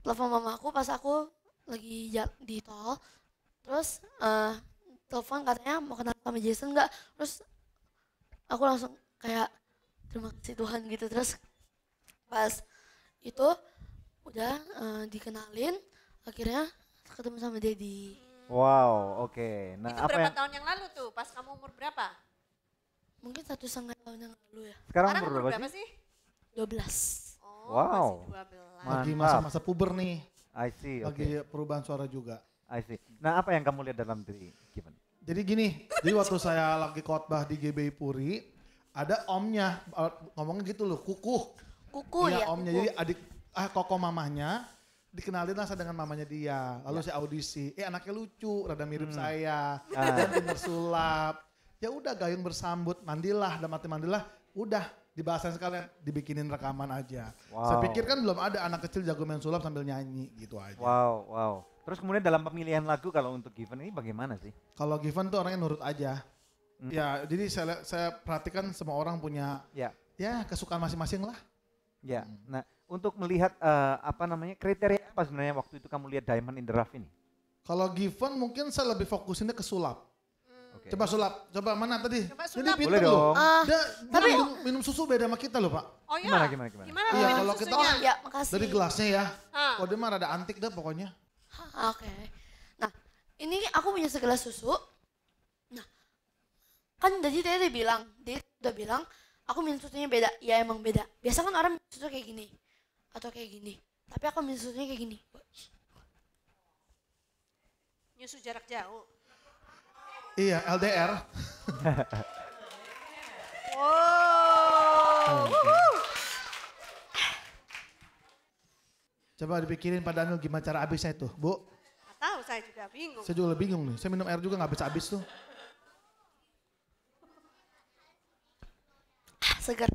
telepon mama aku pas aku lagi di tol. Terus telepon katanya mau kenal sama Jason enggak? Terus aku langsung kayak terima kasih Tuhan gitu. Terus pas itu udah dikenalin, akhirnya ketemu sama Daddy. Wow, oke. Nah, Itu berapa tahun yang lalu tuh? Pas kamu umur berapa? Mungkin 1,5 tahun yang lalu ya. Sekarang Sekarang umur berapa sih? 12. Oh, Wow. masih 12. Lagi Mantap. masa-masa puber nih. I see, oke. Lagi perubahan suara juga. I see. Nah, apa yang kamu lihat dalam diri Given? Jadi gini, jadi waktu saya lagi khotbah di GBI Puri, ada omnya ngomongnya gitu loh, Kuku Iya, ya. omnya. kuku. Jadi adik koko mamahnya dikenalin lah saya dengan mamanya dia. Lalu saya audisi, anaknya lucu, rada mirip saya, dan pintar sulap. Ya udah gayung bersambut, mandilah, udah dibahasan sekalian, dibikinin rekaman aja. Wow. Saya pikir kan belum ada anak kecil jago main sulap sambil nyanyi gitu aja. Wow. Terus kemudian dalam pemilihan lagu kalau untuk Given ini bagaimana sih? Kalau Given tuh orangnya nurut aja. Ya, jadi saya perhatikan semua orang punya ya kesukaan masing-masing lah. Ya. Nah, untuk melihat kriteria apa sebenarnya waktu itu kamu lihat Diamond in the Rough ini? Kalau Given mungkin saya lebih fokusinnya ke sulap. Oke. Coba sulap, coba mana tadi? Coba Jadi sulap. pinter Boleh loh. dong. Tapi minum susu beda sama kita loh Pak. Oh iya? Gimana? Gimana Iya, minum kalau kita susunya? Ya, makasih. Dari gelasnya ya. Ah. Kalau dia mah rada antik dah pokoknya. Oke. Nah, ini aku punya segelas susu. Nah, kan tadi dia udah bilang, aku minum susunya beda. Ya emang beda. Biasa kan orang minum susu kayak gini. Atau kayak gini. Tapi aku minum susunya kayak gini. Nyusu jarak jauh. Iya, LDR. Wow. Coba dipikirin Pak Daniel gimana cara habisnya itu, Bu. Nggak tahu, saya juga bingung. Saya juga bingung nih. Saya minum air juga nggak habis-habis tuh. Segar.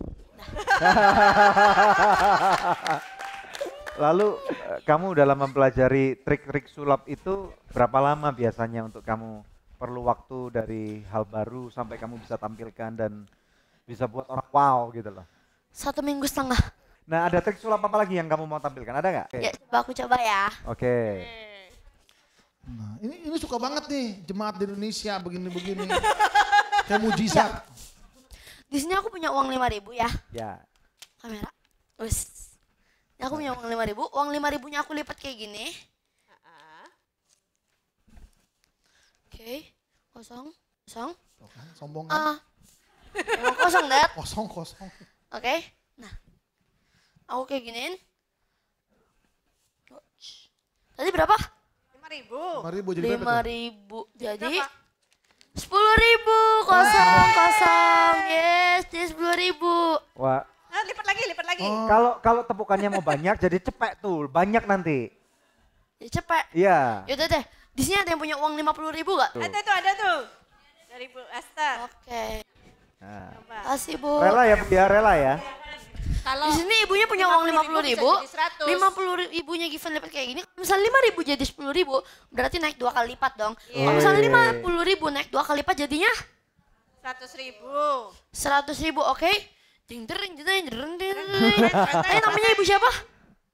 Lalu kamu dalam mempelajari trik-trik sulap itu berapa lama biasanya untuk kamu perlu waktu dari hal baru sampai kamu bisa tampilkan dan bisa buat orang wow gitu loh. 1,5 minggu. Nah, ada trik sulap apa lagi yang kamu mau tampilkan? Ada nggak? Ya, aku coba ya. Oke. Nah, ini suka banget nih jemaat di Indonesia begini-begini. Kayak mujizat. Di sini aku punya uang 5.000 ya. Ya. Kamera. Wes. Ini aku punya uang 5.000. Uang 5.000-nya aku lipat kayak gini. Oke. Kosong. Sombong kan? Emang kosong, Dad. Kosong. Oke. Nah. Aku kayak giniin. Tadi berapa? 5.000. 5.000 jadi berapa tuh? 5.000. Jadi Berapa? 10.000. Kosong. Yes, jadi 10.000. Wah, Lipat lagi. kalau tepukannya mau banyak jadi cepet tuh, banyak nanti. Jadi cepet. Iya. Yaudah deh. Di sini ada yang punya uang 50.000 gak? Tuh. Ada tuh. Dari Bu Esther. Oke. Nah. Coba. Kasih Bu. Rela ya, Bu ya, rela ya. Kalau Di sini ibunya punya uang 50.000 50.000. bisa jadi 100. 50.000-nya Given lipat kayak gini. Misalnya 5.000 jadi 10.000, berarti naik 2 kali lipat dong. Iya. Kalau misalnya 50.000 naik 2 kali lipat jadinya 100.000. 100.000, oke? Ding dering ding dering ding. Namanya ibu siapa?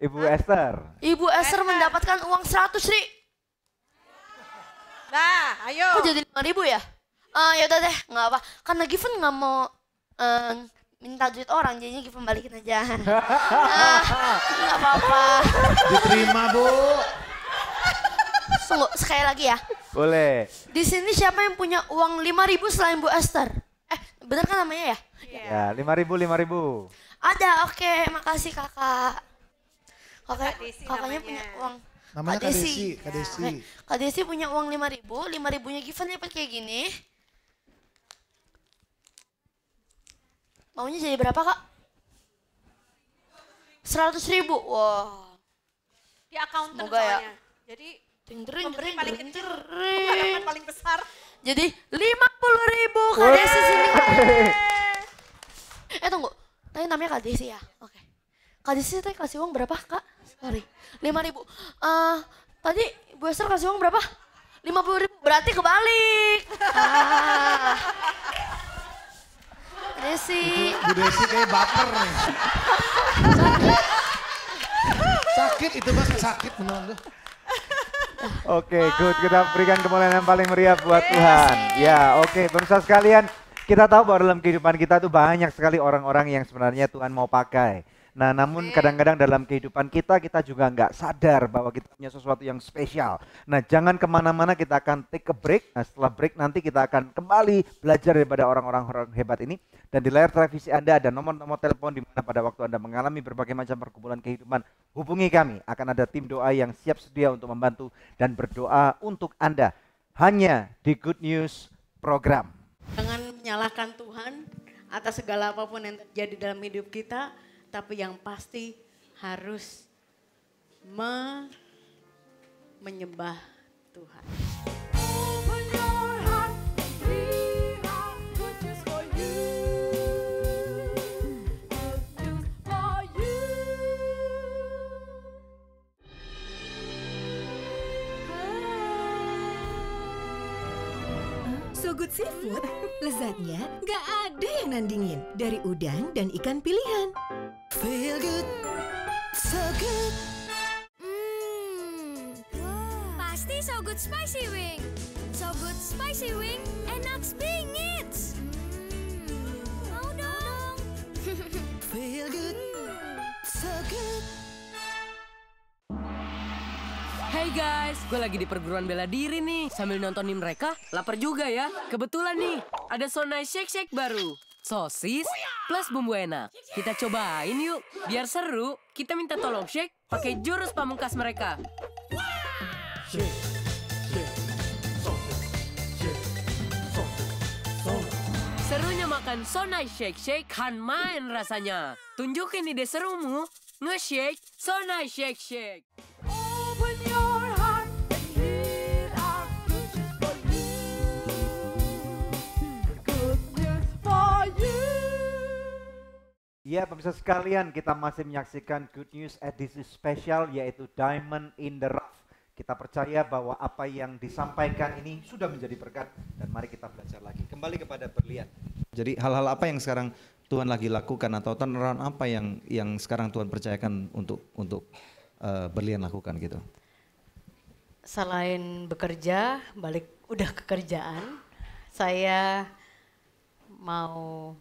Ibu Esther. Ibu Esther mendapatkan uang 100.000. Nah, ayo. Kok jadi 5.000 ya? Yaudah deh, nggak apa. Karena Given nggak mau minta duit orang, jadinya Given balikin aja. Nggak apa-apa. Diterima Bu. Tunggu, sekali lagi ya. Boleh. Di sini siapa yang punya uang 5.000 selain Bu Esther? Bener kan namanya ya? Ya, 5.000. Ada, oke. Makasih kakak. Kakaknya namanya. punya uang. Namanya Kak Desi. Kak Kak Desi punya uang 5.000, 5.000-nya Given dapat kayak gini. Maunya jadi berapa kak? 100.000. Wah. Di accountant Semoga ya. soalnya. Jadi pemberi paling kecil, dapat paling besar. Jadi 50.000 Kak Desi sini. Tunggu. Tadi namanya Kak Desi ya? Oke. Kak Desi tadi kasih uang berapa kak? Sorry. 5.000. Tadi Bu Esther kasih uang berapa? 50.000. Berarti kebalik. Desi. Bu Desi kayak baper nih. Sakit itu mas, sakit beneran tuh. Oke, good. Kita berikan kemuliaan yang paling meriah buat Tuhan. Ya, oke. Pemirsa sekalian, kita tahu bahwa dalam kehidupan kita tuh banyak sekali orang-orang yang sebenarnya Tuhan mau pakai. Nah, namun kadang-kadang dalam kehidupan kita juga nggak sadar bahwa kita punya sesuatu yang spesial. Nah, jangan kemana-mana, kita akan take a break. Nah, setelah break nanti kita akan kembali belajar daripada orang-orang hebat ini. Dan di layar televisi Anda ada nomor-nomor telepon di mana pada waktu Anda mengalami berbagai macam pergumulan kehidupan, hubungi kami. Akan ada tim doa yang siap sedia untuk membantu dan berdoa untuk Anda. Hanya di Good News Program. Jangan menyalahkan Tuhan atas segala apapun yang terjadi dalam hidup kita, tapi yang pasti harus menyembah Tuhan. Open your heart, we have good news for you. Good news for you. So Good Seafood, lezatnya nggak ada yang nandingin. Dari udang dan ikan pilihan. Feel good, so good. Pasti So Good Spicy Wing. So Good Spicy Wing, enak bingit. Mau dong. Feel good, so good. Hey guys, gue lagi di perguruan bela diri nih. Sambil nontonin mereka, lapar juga ya. Kebetulan nih, ada Sonai Shake Shake baru. Sosis plus bumbu enak. Kita cobain yuk. Biar seru, kita minta tolong shake pakai jurus pamungkas mereka. Serunya makan Sonai Shake Shake kan main rasanya. Tunjukin ide serumu. Nge-shake Sonai Shake Shake. Open your heart and hear our good news for you. Good news for you. Ya, pemirsa sekalian, kita masih menyaksikan Good News edisi spesial yaitu Diamond in the Rough. Kita percaya bahwa apa yang disampaikan ini sudah menjadi berkat dan mari kita belajar lagi. Kembali kepada berlian. Jadi hal-hal apa yang sekarang Tuhan lagi lakukan atau turnaround apa yang sekarang Tuhan percayakan untuk berlian lakukan gitu? Selain bekerja, udah ke kerjaan, saya mau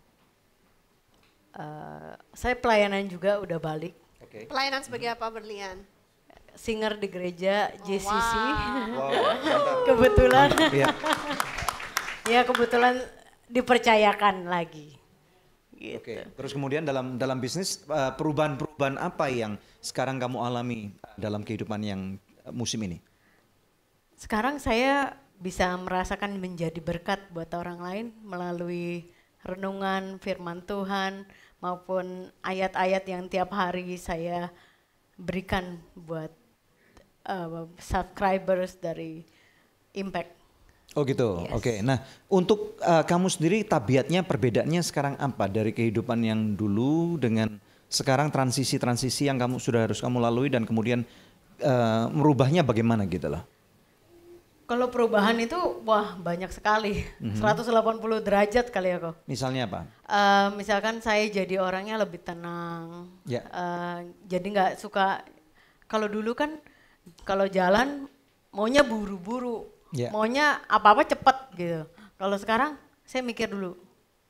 saya pelayanan juga udah balik. Okay. Pelayanan sebagai apa berlian? Singer di gereja JCC. Wow, Kebetulan. Iya. Ya kebetulan dipercayakan lagi. Gitu. Oke. Terus kemudian dalam bisnis perubahan-perubahan apa yang sekarang kamu alami dalam kehidupan yang musim ini? Sekarang saya bisa merasakan menjadi berkat buat orang lain melalui renungan firman Tuhan maupun ayat-ayat yang tiap hari saya berikan buat subscribers dari Impact. Oh gitu, Yes. Oke. Nah untuk kamu sendiri tabiatnya perbedaannya sekarang apa dari kehidupan yang dulu dengan sekarang transisi-transisi yang harus kamu lalui dan kemudian merubahnya bagaimana gitu loh? Kalau perubahan itu wah banyak sekali, 180 derajat kali ya kok. Misalnya apa? Misalkan saya jadi orangnya lebih tenang, Ya. jadi nggak suka, kalau dulu kan kalau jalan maunya buru-buru, Ya. maunya apa-apa cepet gitu. Kalau sekarang saya mikir dulu,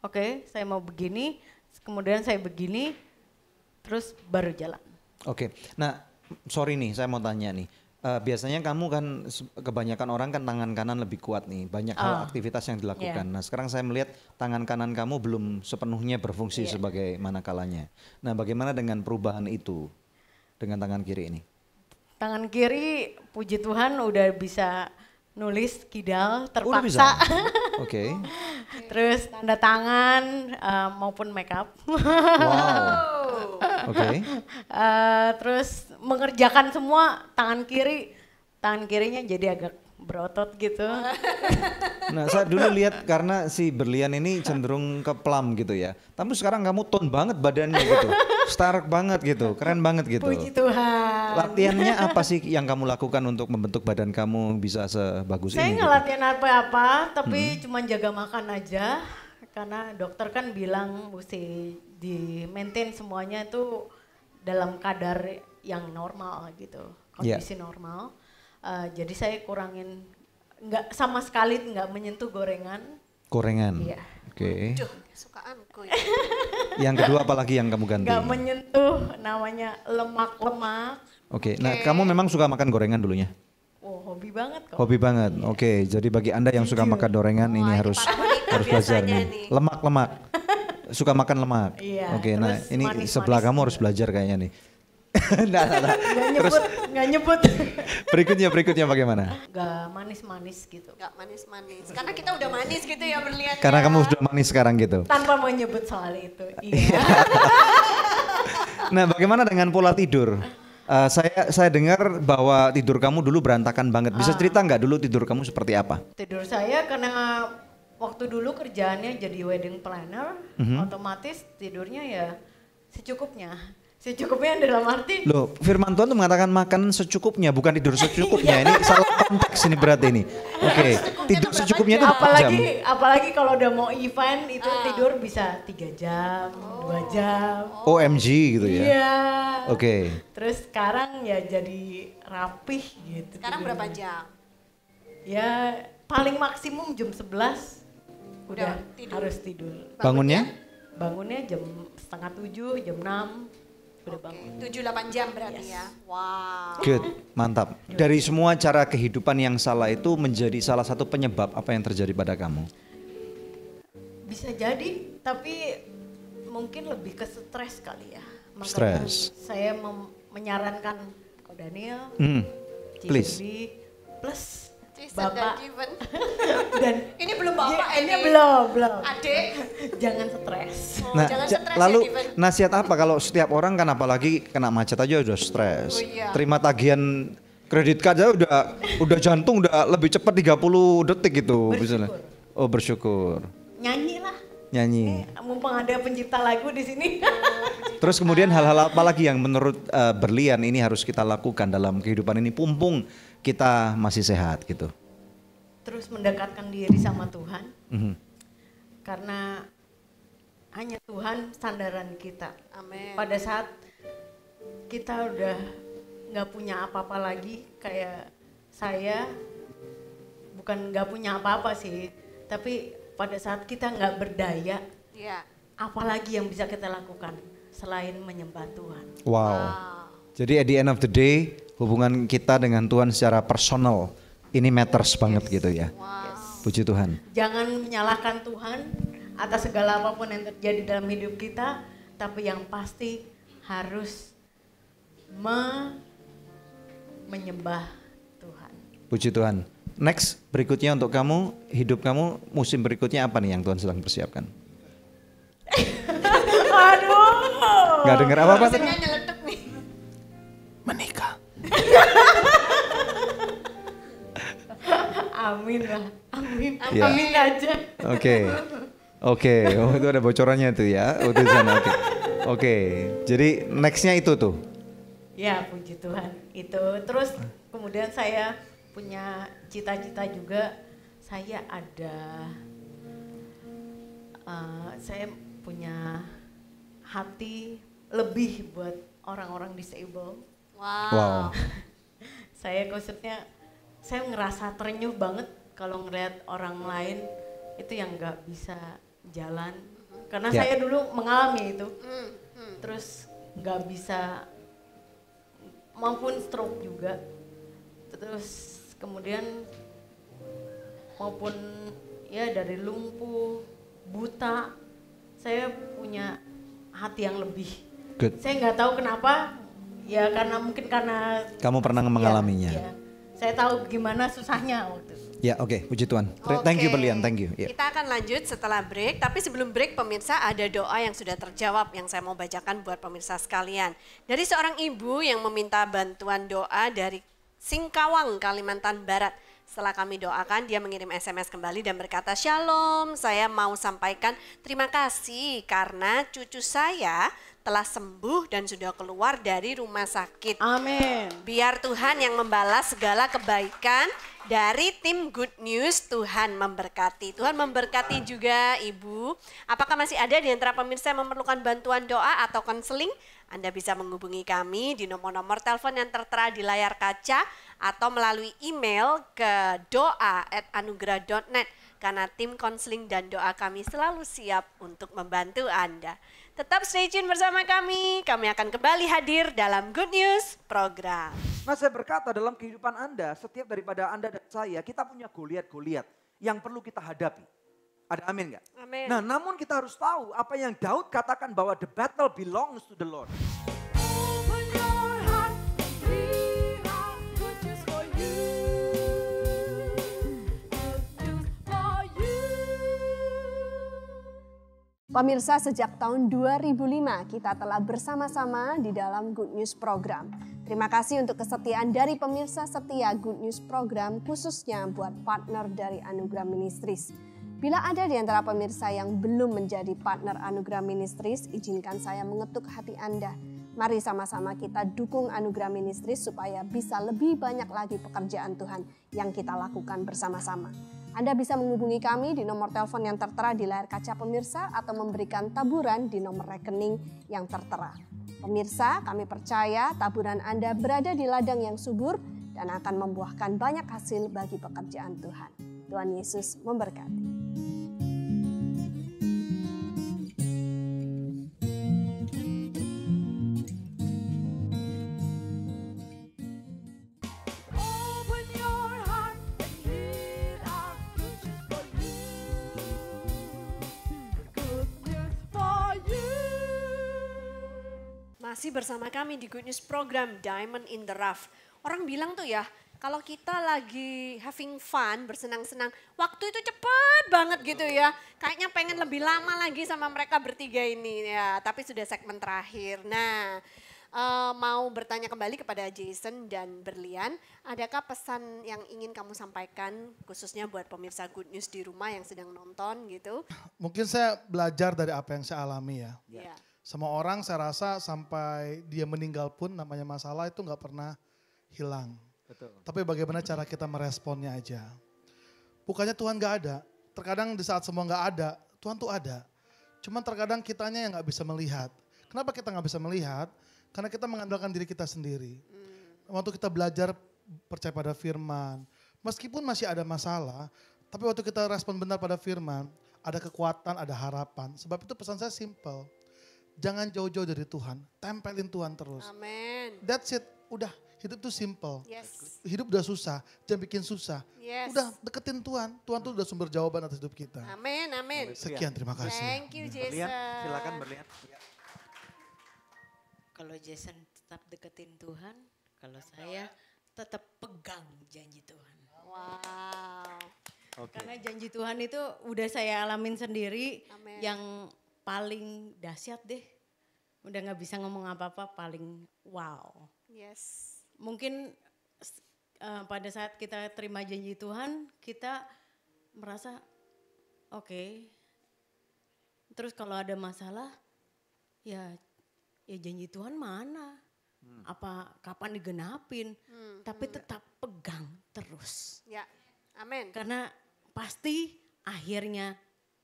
oke, saya mau begini, kemudian saya begini, terus baru jalan. Oke. Nah sorry nih saya mau tanya nih. Biasanya kamu kan kebanyakan orang kan tangan kanan lebih kuat nih, banyak hal aktivitas yang dilakukan. Nah sekarang saya melihat tangan kanan kamu belum sepenuhnya berfungsi sebagaimana kalanya. Nah bagaimana dengan perubahan itu dengan tangan kiri ini? Tangan kiri puji Tuhan udah bisa nulis kidal Oh, udah bisa? terpaksa. Oke. Terus tanda tangan maupun makeup. Wow. Oke. Terus mengerjakan semua tangan kirinya jadi agak berotot gitu. Nah saya dulu lihat karena si berlian ini cenderung ke plum gitu ya. Tapi sekarang kamu tone banget badannya gitu. Stark banget gitu, keren banget gitu. Puji Tuhan. Latihannya apa sih yang kamu lakukan untuk membentuk badan kamu bisa sebagus Saya ini? nggak Gitu? latihan apa-apa, tapi cuma jaga makan aja. Karena dokter kan bilang mesti di maintain semuanya itu dalam kadar yang normal gitu, kondisi normal. Jadi saya kurangin, nggak sama sekali nggak menyentuh gorengan. Gorengan. Iya. Oke. Kesukaanku. Yang kedua apalagi yang kamu ganti? Nggak menyentuh namanya lemak-lemak. Oke. Nah kamu memang suka makan gorengan dulunya? Oh hobi banget kok. Hobi banget. Oke. Jadi bagi Anda yang suka makan gorengan ini harus belajar nih. Lemak-lemak. Suka makan lemak. Iya, Oke. Nah terus ini manis-manis sebelah kamu harus belajar kayaknya nih. Nah. Nggak nyebut. Berikutnya bagaimana? Nggak manis-manis gitu. Gak manis-manis. Karena kita udah manis gitu ya berlian. Karena kamu sudah manis sekarang gitu. Tanpa menyebut soal itu. Iya. Nah bagaimana dengan pola tidur? Saya dengar bahwa tidur kamu dulu berantakan banget. Bisa cerita nggak dulu tidur kamu seperti apa? Tidur saya karena waktu dulu kerjaannya jadi wedding planner, otomatis tidurnya ya secukupnya. Secukupnya dalam arti. Loh, firman Tuhan tuh mengatakan makan secukupnya, bukan tidur secukupnya. Ini salah konteks ini berarti ini. Oke, tidur secukupnya itu berapa jam? Apalagi kalau udah mau event itu tidur bisa 3 jam, 2 jam. OMG gitu ya? Iya. Oke. Terus sekarang ya jadi rapih gitu. Sekarang berapa jam? Ya paling maksimum jam 11 udah tidur. harus tidur. Bangunnya? Bangunnya jam 6:30, jam 6 udah bangun. 7-8 jam berarti ya. Wow. Good, mantap. Dari semua cara kehidupan yang salah itu menjadi salah satu penyebab apa yang terjadi pada kamu? Bisa jadi, tapi mungkin lebih ke stres kali ya. Makanya Stres. saya menyarankan Ko Daniel, Please. Cindy, plus Jason dan Bapak Given. dan Ini belum bapak ini belum. Adik. Jangan stres. Nah, jangan stres lalu ya, Given. nasihat apa kalau setiap orang kan apalagi kena macet aja udah stres. Oh, iya. Terima tagihan kredit card aja udah jantung udah lebih cepat 30 detik gitu misalnya. Oh, bersyukur. Nyanyi lah. Nyanyi. Mumpung ada pencipta lagu di sini. Terus kemudian hal-hal apa lagi yang menurut berlian ini harus kita lakukan dalam kehidupan ini pumpung kita masih sehat gitu. Terus mendekatkan diri sama Tuhan. Karena hanya Tuhan sandaran kita. Amin. Pada saat kita udah nggak punya apa-apa lagi, kayak saya bukan nggak punya apa-apa sih, tapi pada saat kita nggak berdaya, Iya. apalagi yang bisa kita lakukan selain menyembah Tuhan. Wow. Jadi at the end of the day hubungan kita dengan Tuhan secara personal ini matters banget gitu ya. Puji Tuhan. Jangan menyalahkan Tuhan atas segala apapun yang terjadi dalam hidup kita, tapi yang pasti harus menyembah Tuhan. Puji Tuhan. Next, berikutnya untuk kamu, hidup kamu musim berikutnya apa nih yang Tuhan sedang persiapkan? Aduh. Gak dengar apa-apa tadi? Rasanya nyeletuk nih. Menikah. Amin lah, amin, Ya. amin aja. Oke. Oh itu ada bocorannya tuh ya. Oh, di sana. Oke. Jadi nextnya itu tuh. Ya puji Tuhan itu. Terus kemudian saya punya cita-cita juga. Saya punya hati lebih buat orang-orang disable. Wow. Saya khususnya, saya ngerasa terenyuh banget kalau ngeliat orang lain itu yang nggak bisa jalan. Karena saya dulu mengalami itu. Terus nggak bisa, maupun stroke juga. Terus kemudian maupun ya dari lumpuh, buta, saya punya hati yang lebih. Good. Saya nggak tahu kenapa, ya karena mungkin karena Kamu pernah mengalaminya. ya, saya tahu gimana susahnya waktu itu. Ya, oke, puji Tuhan. Oke. Thank you Berlian, thank you. Ya. Kita akan lanjut setelah break, tapi sebelum break pemirsa ada doa yang sudah terjawab yang saya mau bacakan buat pemirsa sekalian. Dari seorang ibu yang meminta bantuan doa dari Singkawang, Kalimantan Barat. Setelah kami doakan, dia mengirim SMS kembali dan berkata, "Shalom, saya mau sampaikan terima kasih karena cucu saya telah sembuh dan sudah keluar dari rumah sakit. Amin. Biar Tuhan yang membalas segala kebaikan dari tim Good News. Tuhan memberkati." Tuhan memberkati juga Ibu. Apakah masih ada di antara pemirsa yang memerlukan bantuan doa atau konseling? Anda bisa menghubungi kami di nomor-nomor telepon yang tertera di layar kaca atau melalui email ke doa@anugerah.net karena tim konseling dan doa kami selalu siap untuk membantu Anda. Tetap stay tune bersama kami akan kembali hadir dalam Good News program. Nah, saya berkata dalam kehidupan Anda, setiap daripada Anda dan saya, kita punya Goliat-Goliat yang perlu kita hadapi. Ada amin nggak? Amin. Nah, namun kita harus tahu apa yang Daud katakan bahwa the battle belongs to the Lord. Open your heart, we have good news for you. Good news for you. Pemirsa, sejak tahun 2005 kita telah bersama-sama di dalam Good News program. Terima kasih untuk kesetiaan dari pemirsa setia Good News program, khususnya buat partner dari Anugerah Ministries. Bila ada di antara pemirsa yang belum menjadi partner Anugerah Ministries, izinkan saya mengetuk hati Anda. Mari sama-sama kita dukung Anugerah Ministries supaya bisa lebih banyak lagi pekerjaan Tuhan yang kita lakukan bersama-sama. Anda bisa menghubungi kami di nomor telepon yang tertera di layar kaca pemirsa atau memberikan taburan di nomor rekening yang tertera. Pemirsa, kami percaya taburan Anda berada di ladang yang subur dan akan membuahkan banyak hasil bagi pekerjaan Tuhan. Tuhan Yesus memberkati. Open your heart and hear our good news for you. Good news for you. Masih bersama kami di Good News program Diamond in the Rough. Orang bilang tuh ya, kalau kita lagi having fun, bersenang-senang, waktu itu cepet banget gitu ya. Kayaknya pengen lebih lama lagi sama mereka bertiga ini ya. Tapi sudah segmen terakhir. Nah, mau bertanya kembali kepada Jason dan Berlian. Adakah pesan yang ingin kamu sampaikan khususnya buat pemirsa Good News di rumah yang sedang nonton gitu? Mungkin saya belajar dari apa yang saya alami ya. Iya. Semua orang saya rasa sampai dia meninggal pun namanya masalah itu nggak pernah hilang. Betul. Tapi bagaimana cara kita meresponnya aja. Bukannya Tuhan gak ada. Terkadang di saat semua gak ada, Tuhan tuh ada. Cuman terkadang kitanya yang gak bisa melihat. Kenapa kita gak bisa melihat? Karena kita mengandalkan diri kita sendiri. Waktu kita belajar percaya pada firman, meskipun masih ada masalah, tapi waktu kita respon benar pada firman, ada kekuatan, ada harapan. Sebab itu pesan saya simple. Jangan jauh-jauh dari Tuhan, tempelin Tuhan terus. Amin. That's it, udah. Hidup tuh simple. Yes. Hidup udah susah, jangan bikin susah. Yes. Udah deketin Tuhan. Tuhan tuh udah sumber jawaban atas hidup kita. Amin, amin. Sekian, terima kasih. Thank you, Jason. Berlian, silakan Berlian. Ya. Kalau Jason tetap deketin Tuhan, kalau saya tetap pegang janji Tuhan. Wow. Karena janji Tuhan itu udah saya alamin sendiri. Amin. Yang paling dahsyat deh. Udah gak bisa ngomong apa-apa, paling wow. Yes. Mungkin pada saat kita terima janji Tuhan, kita merasa oke. Terus kalau ada masalah, ya janji Tuhan mana? Apa kapan digenapin? Tapi tetap pegang terus. Ya, amin. Karena pasti akhirnya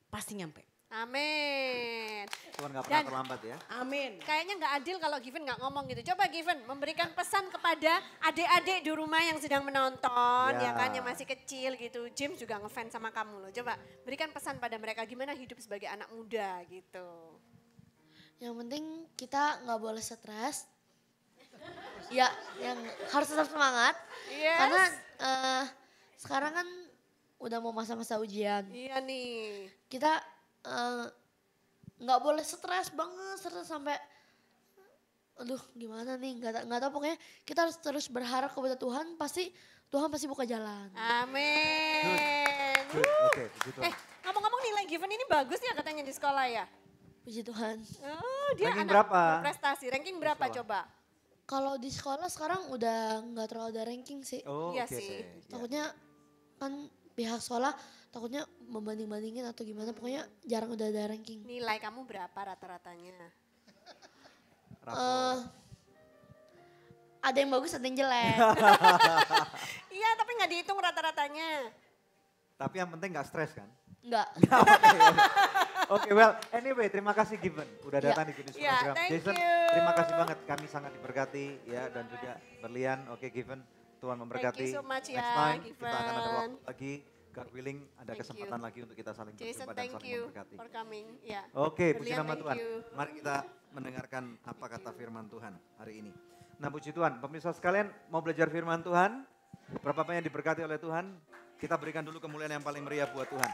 pasti nyampe. Amin. Tuhan gak pernah terlambat ya. Amin. Kayaknya nggak adil kalau Given nggak ngomong gitu. Coba Given memberikan pesan kepada adik-adik di rumah yang sedang menonton, ya kan, yang masih kecil gitu. James juga ngefans sama kamu loh. Coba berikan pesan pada mereka gimana hidup sebagai anak muda gitu. Yang penting kita nggak boleh stres. Ya, yang harus tetap semangat. Yes. Karena sekarang kan udah mau masa-masa ujian. Iya nih. Kita nggak boleh stres banget, stres sampai aduh gimana nih, nggak tahu, pokoknya kita harus terus berharap kepada Tuhan, Tuhan pasti buka jalan. Amin. Oke, puji Tuhan. Ngomong-ngomong nilai Given ini bagus ya katanya di sekolah ya? Puji Tuhan. Oh, dia Ranking anak berapa? berprestasi. Ranking berapa coba? Kalau di sekolah sekarang udah nggak terlalu ada ranking sih. Oh, Iya oke sih. deh. Takutnya kan pihak sekolah takutnya membanding-bandingin atau gimana, pokoknya jarang udah ada ranking. Nilai kamu berapa rata-ratanya? Ada yang bagus, ada yang jelek. Iya, tapi nggak dihitung rata-ratanya. Tapi yang penting nggak stres kan? Enggak. Oke, well, anyway, terima kasih Given udah datang di Goodness Ya, Program. thank Jason, you. terima kasih banget, kami sangat diberkati ya, dan juga Berlian. Oke, Given, Tuhan memberkati. Thank you so much Next ya, time kita akan ada Given. waktu lagi, God willing, ada Thank kesempatan you. lagi untuk kita saling Jason, berjumpa dan thank saling you memberkati. for coming. Ya. Oke, puji Berlian, nama thank Tuhan. you. Mari kita mendengarkan apa kata firman Tuhan hari ini. Nah, puji Tuhan, pemirsa sekalian mau belajar firman Tuhan? Berapa banyak diberkati oleh Tuhan? Kita berikan dulu kemuliaan yang paling meriah buat Tuhan.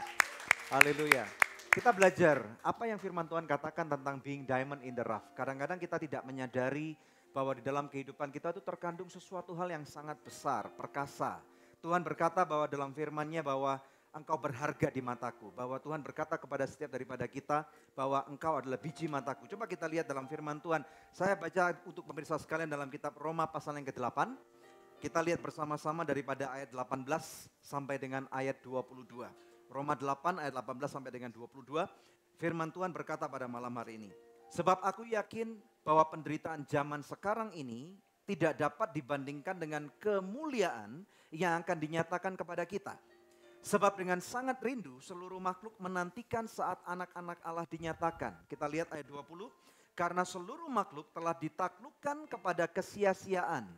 Haleluya. Kita belajar apa yang firman Tuhan katakan tentang being diamond in the rough. Kadang-kadang kita tidak menyadari bahwa di dalam kehidupan kita itu terkandung sesuatu hal yang sangat besar, perkasa. Tuhan berkata bahwa dalam firman-Nya bahwa engkau berharga di mataku. Bahwa Tuhan berkata kepada setiap daripada kita bahwa engkau adalah biji mataku. Coba kita lihat dalam firman Tuhan. Saya baca untuk pemirsa sekalian dalam kitab Roma pasal yang ke-8. Kita lihat bersama-sama daripada ayat 18 sampai dengan ayat 22. Roma 8 ayat 18 sampai dengan 22. Firman Tuhan berkata pada malam hari ini. Sebab aku yakin bahwa penderitaan zaman sekarang ini tidak dapat dibandingkan dengan kemuliaan yang akan dinyatakan kepada kita. Sebab dengan sangat rindu seluruh makhluk menantikan saat anak-anak Allah dinyatakan. Kita lihat ayat 20. Karena seluruh makhluk telah ditaklukkan kepada kesia-siaan.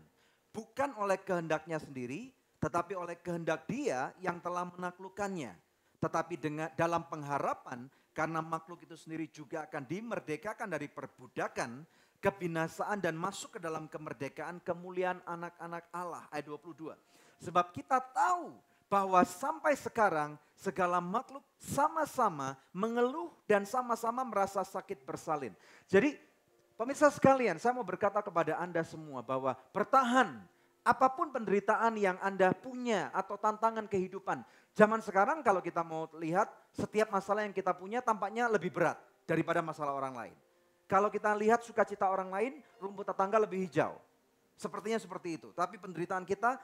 Bukan oleh kehendaknya sendiri, tetapi oleh kehendak Dia yang telah menaklukkannya. Tetapi dalam pengharapan karena makhluk itu sendiri juga akan dimerdekakan dari perbudakan, kebinasaan dan masuk ke dalam kemerdekaan kemuliaan anak-anak Allah. Ayat 22. Sebab kita tahu bahwa sampai sekarang segala makhluk sama-sama mengeluh dan sama-sama merasa sakit bersalin. Jadi pemirsa sekalian, saya mau berkata kepada Anda semua bahwa bertahan. Apapun penderitaan yang Anda punya atau tantangan kehidupan. Zaman sekarang kalau kita mau lihat setiap masalah yang kita punya tampaknya lebih berat daripada masalah orang lain. Kalau kita lihat sukacita orang lain, rumput tetangga lebih hijau. Sepertinya seperti itu. Tapi penderitaan kita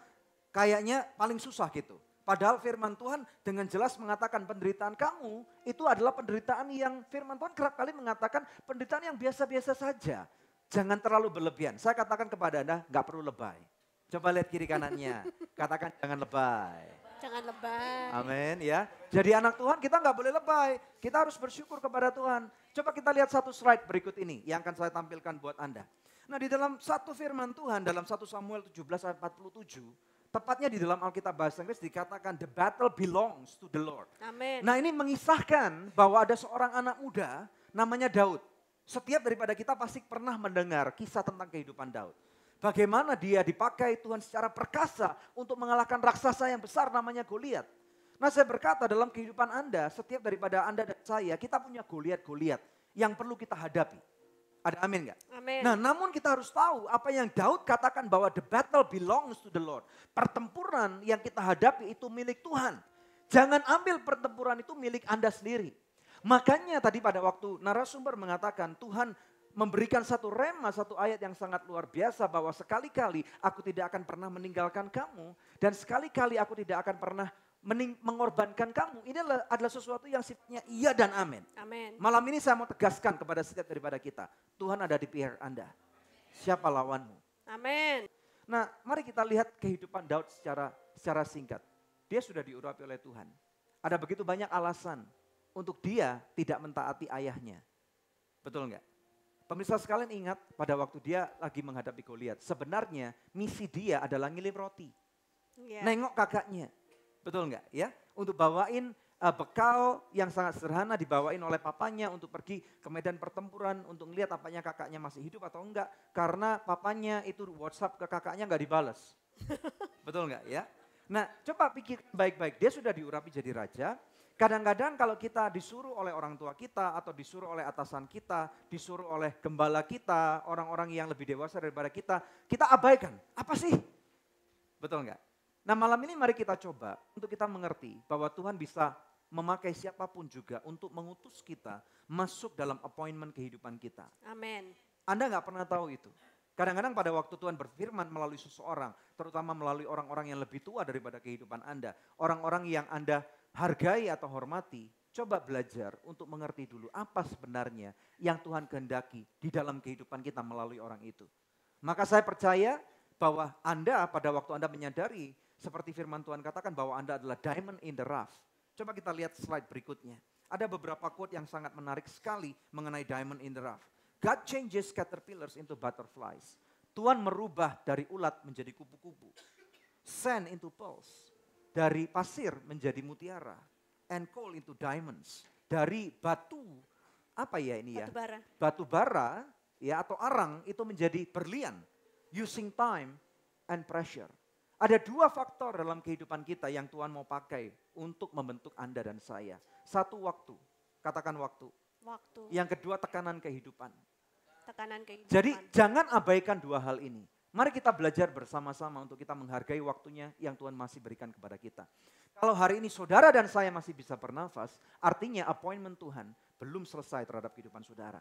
kayaknya paling susah gitu. Padahal firman Tuhan dengan jelas mengatakan penderitaan kamu itu adalah penderitaan yang firman Tuhan kerap kali mengatakan penderitaan yang biasa-biasa saja. Jangan terlalu berlebihan. Saya katakan kepada Anda nggak perlu lebay. Coba lihat kiri kanannya. Katakan jangan lebay. Jangan lebay. Amin ya. Jadi anak Tuhan kita nggak boleh lebay. Kita harus bersyukur kepada Tuhan. Coba kita lihat satu slide berikut ini yang akan saya tampilkan buat Anda. Nah di dalam satu firman Tuhan dalam 1 Samuel 17 ayat 47. Tepatnya di dalam Alkitab bahasa Inggris dikatakan the battle belongs to the Lord. Amin. Nah ini mengisahkan bahwa ada seorang anak muda namanya Daud. Setiap daripada kita pasti pernah mendengar kisah tentang kehidupan Daud. Bagaimana dia dipakai Tuhan secara perkasa untuk mengalahkan raksasa yang besar namanya Goliat. Nah saya berkata dalam kehidupan Anda, setiap daripada Anda dan saya, kita punya Goliat-Goliat yang perlu kita hadapi. Ada amin enggak? Amin. Nah namun kita harus tahu apa yang Daud katakan bahwa the battle belongs to the Lord. Pertempuran yang kita hadapi itu milik Tuhan. Jangan ambil pertempuran itu milik Anda sendiri. Makanya tadi pada waktu narasumber mengatakan Tuhan memberikan satu rema, satu ayat yang sangat luar biasa bahwa sekali-kali aku tidak akan pernah meninggalkan kamu dan sekali-kali aku tidak akan pernah mengorbankan kamu. Ini adalah sesuatu yang sifatnya iya dan amin. Amin. Malam ini saya mau tegaskan kepada setiap daripada kita. Tuhan ada di pihak Anda. Siapa lawanmu? Amin. Nah mari kita lihat kehidupan Daud secara singkat. Dia sudah diurapi oleh Tuhan. Ada begitu banyak alasan untuk dia tidak mentaati ayahnya. Betul enggak? Pemirsa sekalian ingat pada waktu dia lagi menghadapi Goliat. Sebenarnya misi dia adalah ngilim roti. Yeah. Nengok kakaknya. Betul enggak ya? Untuk bawain bekal yang sangat sederhana dibawain oleh papanya untuk pergi ke medan pertempuran untuk ngeliat apanya kakaknya masih hidup atau enggak. Karena papanya itu WhatsApp ke kakaknya nggak dibales. Betul nggak ya? Nah coba pikir baik-baik, dia sudah diurapi jadi raja. Kadang-kadang kalau kita disuruh oleh orang tua kita atau disuruh oleh atasan kita, disuruh oleh gembala kita, orang-orang yang lebih dewasa daripada kita abaikan. Apa sih? Betul nggak? Nah malam ini mari kita coba untuk kita mengerti bahwa Tuhan bisa memakai siapapun juga untuk mengutus kita masuk dalam appointment kehidupan kita. Amin. Anda nggak pernah tahu itu. Kadang-kadang pada waktu Tuhan berfirman melalui seseorang, terutama melalui orang-orang yang lebih tua daripada kehidupan Anda, orang-orang yang Anda hargai atau hormati, coba belajar untuk mengerti dulu apa sebenarnya yang Tuhan kehendaki di dalam kehidupan kita melalui orang itu. Maka saya percaya bahwa Anda pada waktu Anda menyadari, seperti firman Tuhan katakan bahwa Anda adalah diamond in the rough. Coba kita lihat slide berikutnya. Ada beberapa quote yang sangat menarik sekali mengenai diamond in the rough. God changes caterpillars into butterflies. Tuhan merubah dari ulat menjadi kupu-kupu. Sand into pearls. Dari pasir menjadi mutiara. And coal into diamonds. Dari batu, apa ya ini ya? Batu bara. Batu bara ya atau arang itu menjadi berlian. Using time and pressure. Ada dua faktor dalam kehidupan kita yang Tuhan mau pakai untuk membentuk Anda dan saya. Satu waktu, katakan waktu. Waktu. Yang kedua tekanan kehidupan. Tekanan kehidupan. Jadi jangan abaikan dua hal ini. Mari kita belajar bersama-sama untuk kita menghargai waktunya yang Tuhan masih berikan kepada kita. Kalau hari ini saudara dan saya masih bisa bernafas, artinya appointment Tuhan belum selesai terhadap kehidupan saudara.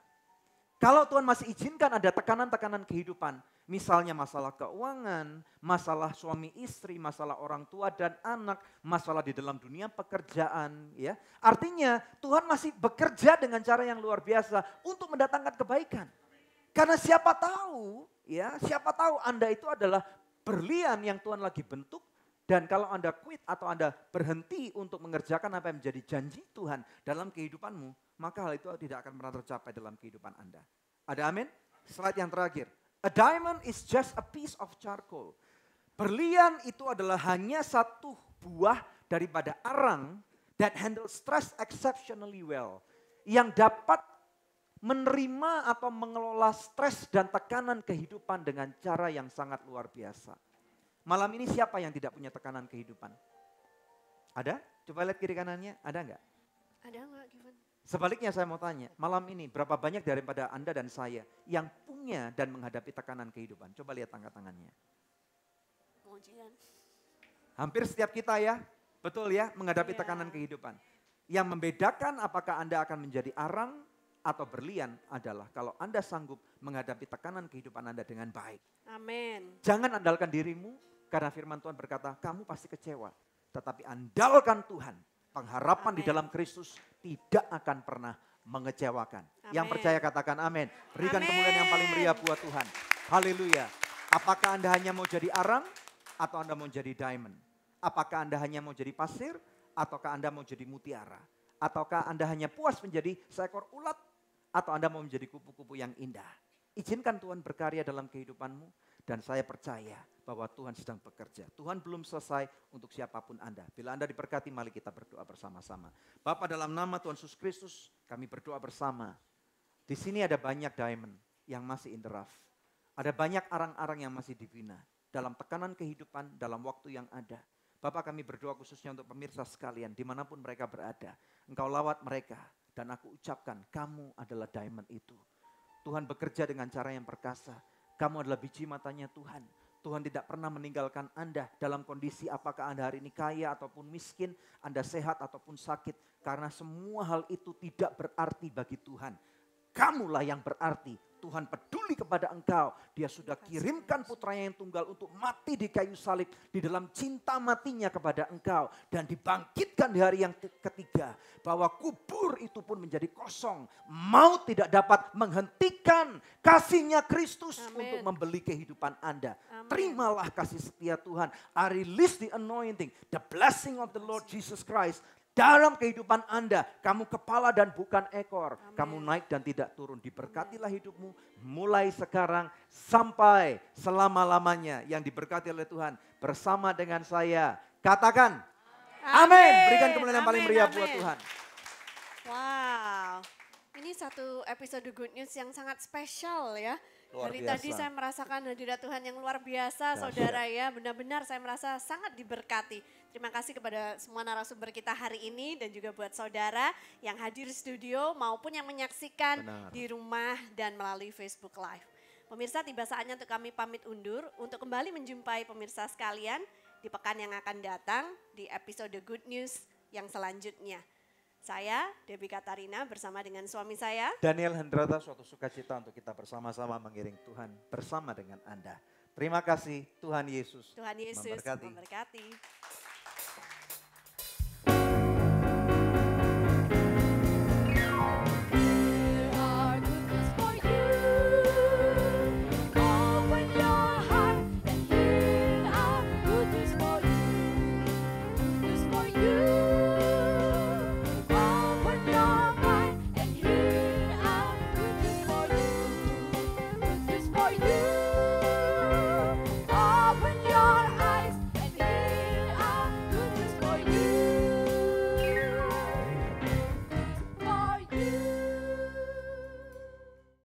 Kalau Tuhan masih izinkan ada tekanan-tekanan kehidupan, misalnya masalah keuangan, masalah suami istri, masalah orang tua dan anak, masalah di dalam dunia pekerjaan, ya. Artinya Tuhan masih bekerja dengan cara yang luar biasa untuk mendatangkan kebaikan. Karena siapa tahu, ya, siapa tahu Anda itu adalah berlian yang Tuhan lagi bentuk. Dan kalau Anda quit atau Anda berhenti untuk mengerjakan apa yang menjadi janji Tuhan dalam kehidupanmu, maka hal itu tidak akan pernah tercapai dalam kehidupan Anda. Ada amin? Slide yang terakhir. A diamond is just a piece of charcoal. Berlian itu adalah hanya satu buah daripada arang that handles stress exceptionally well. Yang dapat menerima atau mengelola stres dan tekanan kehidupan dengan cara yang sangat luar biasa. Malam ini siapa yang tidak punya tekanan kehidupan? Ada? Coba lihat kiri kanannya, ada enggak? Ada enggak, Given? Sebaliknya saya mau tanya, malam ini berapa banyak daripada Anda dan saya yang punya dan menghadapi tekanan kehidupan? Coba lihat angkat tangannya. Pengujian. Hampir setiap kita ya, betul ya, menghadapi tekanan kehidupan. Yang membedakan apakah Anda akan menjadi arang atau berlian adalah kalau Anda sanggup menghadapi tekanan kehidupan Anda dengan baik. Amin. Jangan andalkan dirimu, karena firman Tuhan berkata, kamu pasti kecewa. Tetapi andalkan Tuhan, pengharapan di dalam Kristus tidak akan pernah mengecewakan. Yang percaya katakan amin. Berikan kemuliaan yang paling meriah buat Tuhan. Haleluya. Apakah Anda hanya mau jadi arang atau Anda mau jadi diamond? Apakah Anda hanya mau jadi pasir ataukah Anda mau jadi mutiara? Ataukah Anda hanya puas menjadi seekor ulat atau Anda mau menjadi kupu-kupu yang indah? Izinkan Tuhan berkarya dalam kehidupanmu dan saya percaya bahwa Tuhan sedang bekerja. Tuhan belum selesai untuk siapapun Anda. Bila Anda diberkati, mari kita berdoa bersama-sama. Bapa, dalam nama Tuhan Yesus Kristus, kami berdoa bersama. Di sini ada banyak diamond yang masih in the rough. Ada banyak arang-arang yang masih dibina dalam tekanan kehidupan, dalam waktu yang ada. Bapak, kami berdoa khususnya untuk pemirsa sekalian, dimanapun mereka berada. Engkau lawat mereka dan aku ucapkan, kamu adalah diamond itu. Tuhan bekerja dengan cara yang perkasa. Kamu adalah biji matanya Tuhan. Tuhan tidak pernah meninggalkan Anda dalam kondisi apakah Anda hari ini kaya ataupun miskin, Anda sehat ataupun sakit. Karena semua hal itu tidak berarti bagi Tuhan. Kamulah yang berarti. Tuhan peduli kepada engkau. Dia sudah kirimkan putranya yang tunggal untuk mati di kayu salib. Di dalam cinta matinya kepada engkau. Dan dibangkitkan di hari yang ketiga. Bahwa kubur itu pun menjadi kosong. Maut tidak dapat menghentikan kasihnya Kristus untuk membeli kehidupan Anda. Terimalah kasih setia Tuhan. I release the anointing, the blessing of the Lord Jesus Christ. Dalam kehidupan Anda, kamu kepala dan bukan ekor. Amen. Kamu naik dan tidak turun. Diberkatilah hidupmu mulai sekarang sampai selama-lamanya yang diberkati oleh Tuhan. Bersama dengan saya, katakan Amin. Berikan kemuliaan yang paling meriah buat Tuhan. Wow, ini satu episode Good News yang sangat spesial ya. Luar Dari biasa. tadi saya merasakan hadirat Tuhan yang luar biasa, saudara ya. Benar-benar saya merasa sangat diberkati. Terima kasih kepada semua narasumber kita hari ini dan juga buat saudara yang hadir di studio maupun yang menyaksikan di rumah dan melalui Facebook Live. Pemirsa, tiba saatnya untuk kami pamit undur untuk kembali menjumpai pemirsa sekalian di pekan yang akan datang di episode Good News yang selanjutnya. Saya, Debbie Katarina bersama dengan suami saya. Daniel Hendrata, suatu sukacita untuk kita bersama-sama mengiring Tuhan bersama dengan Anda. Terima kasih, Tuhan Yesus Tuhan Yesus memberkati. memberkati.